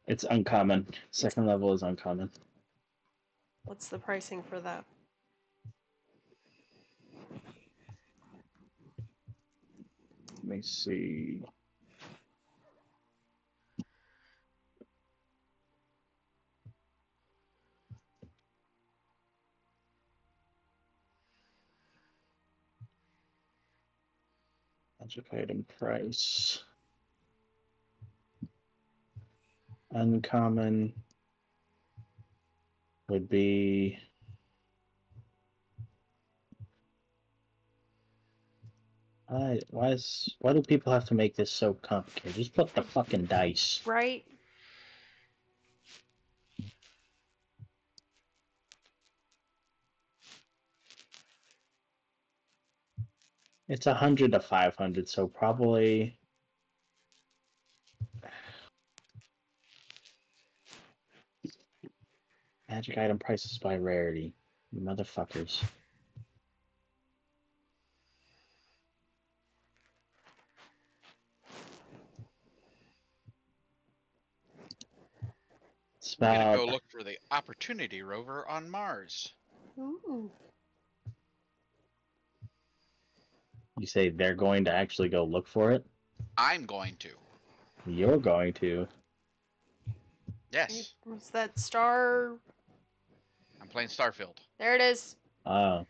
It's uncommon. Second level is uncommon. What's the pricing for that? Let me see. Magic item price. Uncommon would be why do people have to make this so complicated? Just put the fucking dice. Right? It's 100 to 500, so probably magic item prices by rarity. You motherfuckers. It's I'm gonna about go look for the opportunity rover on Mars. Ooh. You say they're going to actually go look for it? I'm going to. You're going to. Yes, What's that star? I'm playing Starfield. There it is. Oh.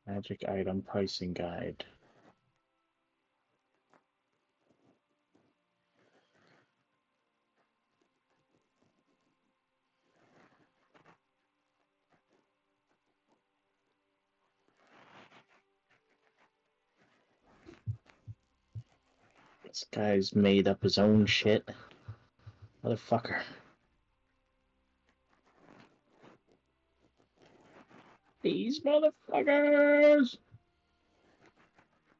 Magic item pricing guide. This guy's made up his own shit. Motherfucker. These motherfuckers!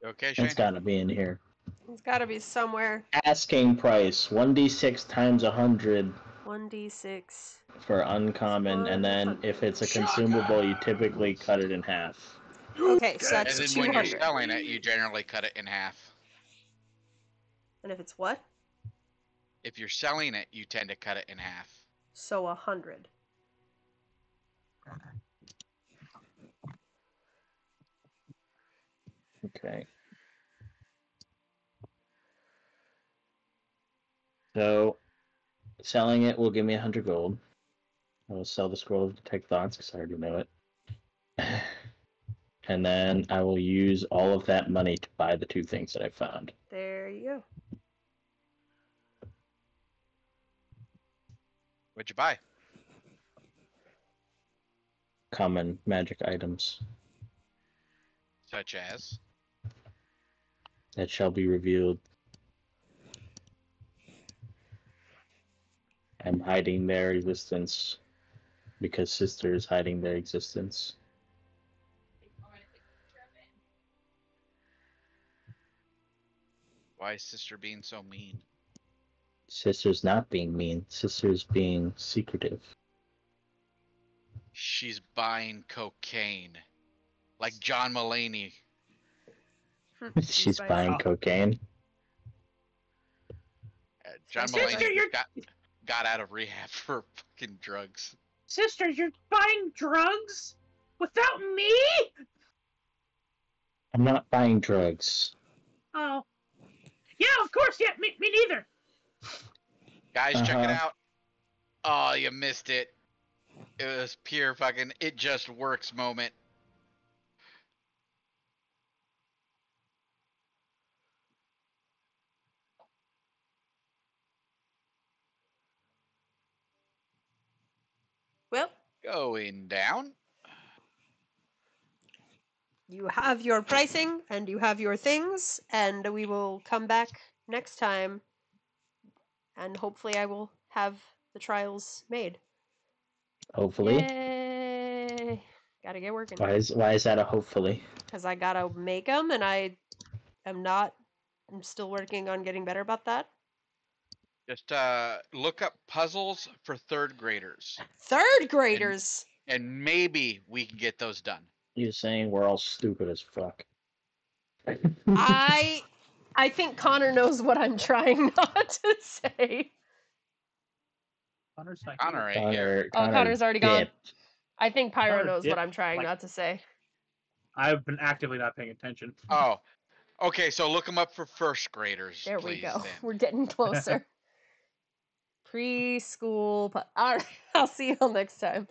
Okay, Shane? It's gotta be in here. It's gotta be somewhere. Asking price 1d6 times 100 1d6. for uncommon, and then if it's a consumable, you typically cut it in half. Okay, so And that's then when you're 200. selling it, you generally cut it in half. And if it's what? If you're selling it, you tend to cut it in half. So 100. Okay. So, selling it will give me 100 gold. I will sell the scroll of detect thoughts because I already know it. And then I will use all of that money to buy the two things that I found. There you go. What'd you buy? Common magic items Such as? that shall be revealed. I'm hiding their existence because Sister is hiding their existence. Why is Sister being so mean? Sister's not being mean. Sister's being secretive. She's buying cocaine. Like John Mulaney. She's buying cocaine. John Sister, Mulaney got out of rehab for fucking drugs. Sister, you're buying drugs? Without me? I'm not buying drugs. Oh. Yeah, of course, yeah, me neither. Guys, check it Uh-huh. out. Oh, you missed it. It was pure fucking it just works moment. Well, Going down. you have your pricing and you have your things, and we will come back next time. And hopefully, I will have the trials made. Hopefully. Yay! Gotta get working. Why is that a hopefully? Because I gotta make them, and I am not. I'm still working on getting better about that. Just look up puzzles for third graders. Third graders! And maybe we can get those done. You're saying we're all stupid as fuck. I think Connor knows what I'm trying not to say. Connor's not Connor ain't here. Connor's already gone. dipped. I think Pyro Connor knows what dipped, I'm trying like- not to say. I've been actively not paying attention. Oh. Okay, so look them up for first graders. There we please, go. then. We're getting closer. Preschool. All right. I'll see you all next time.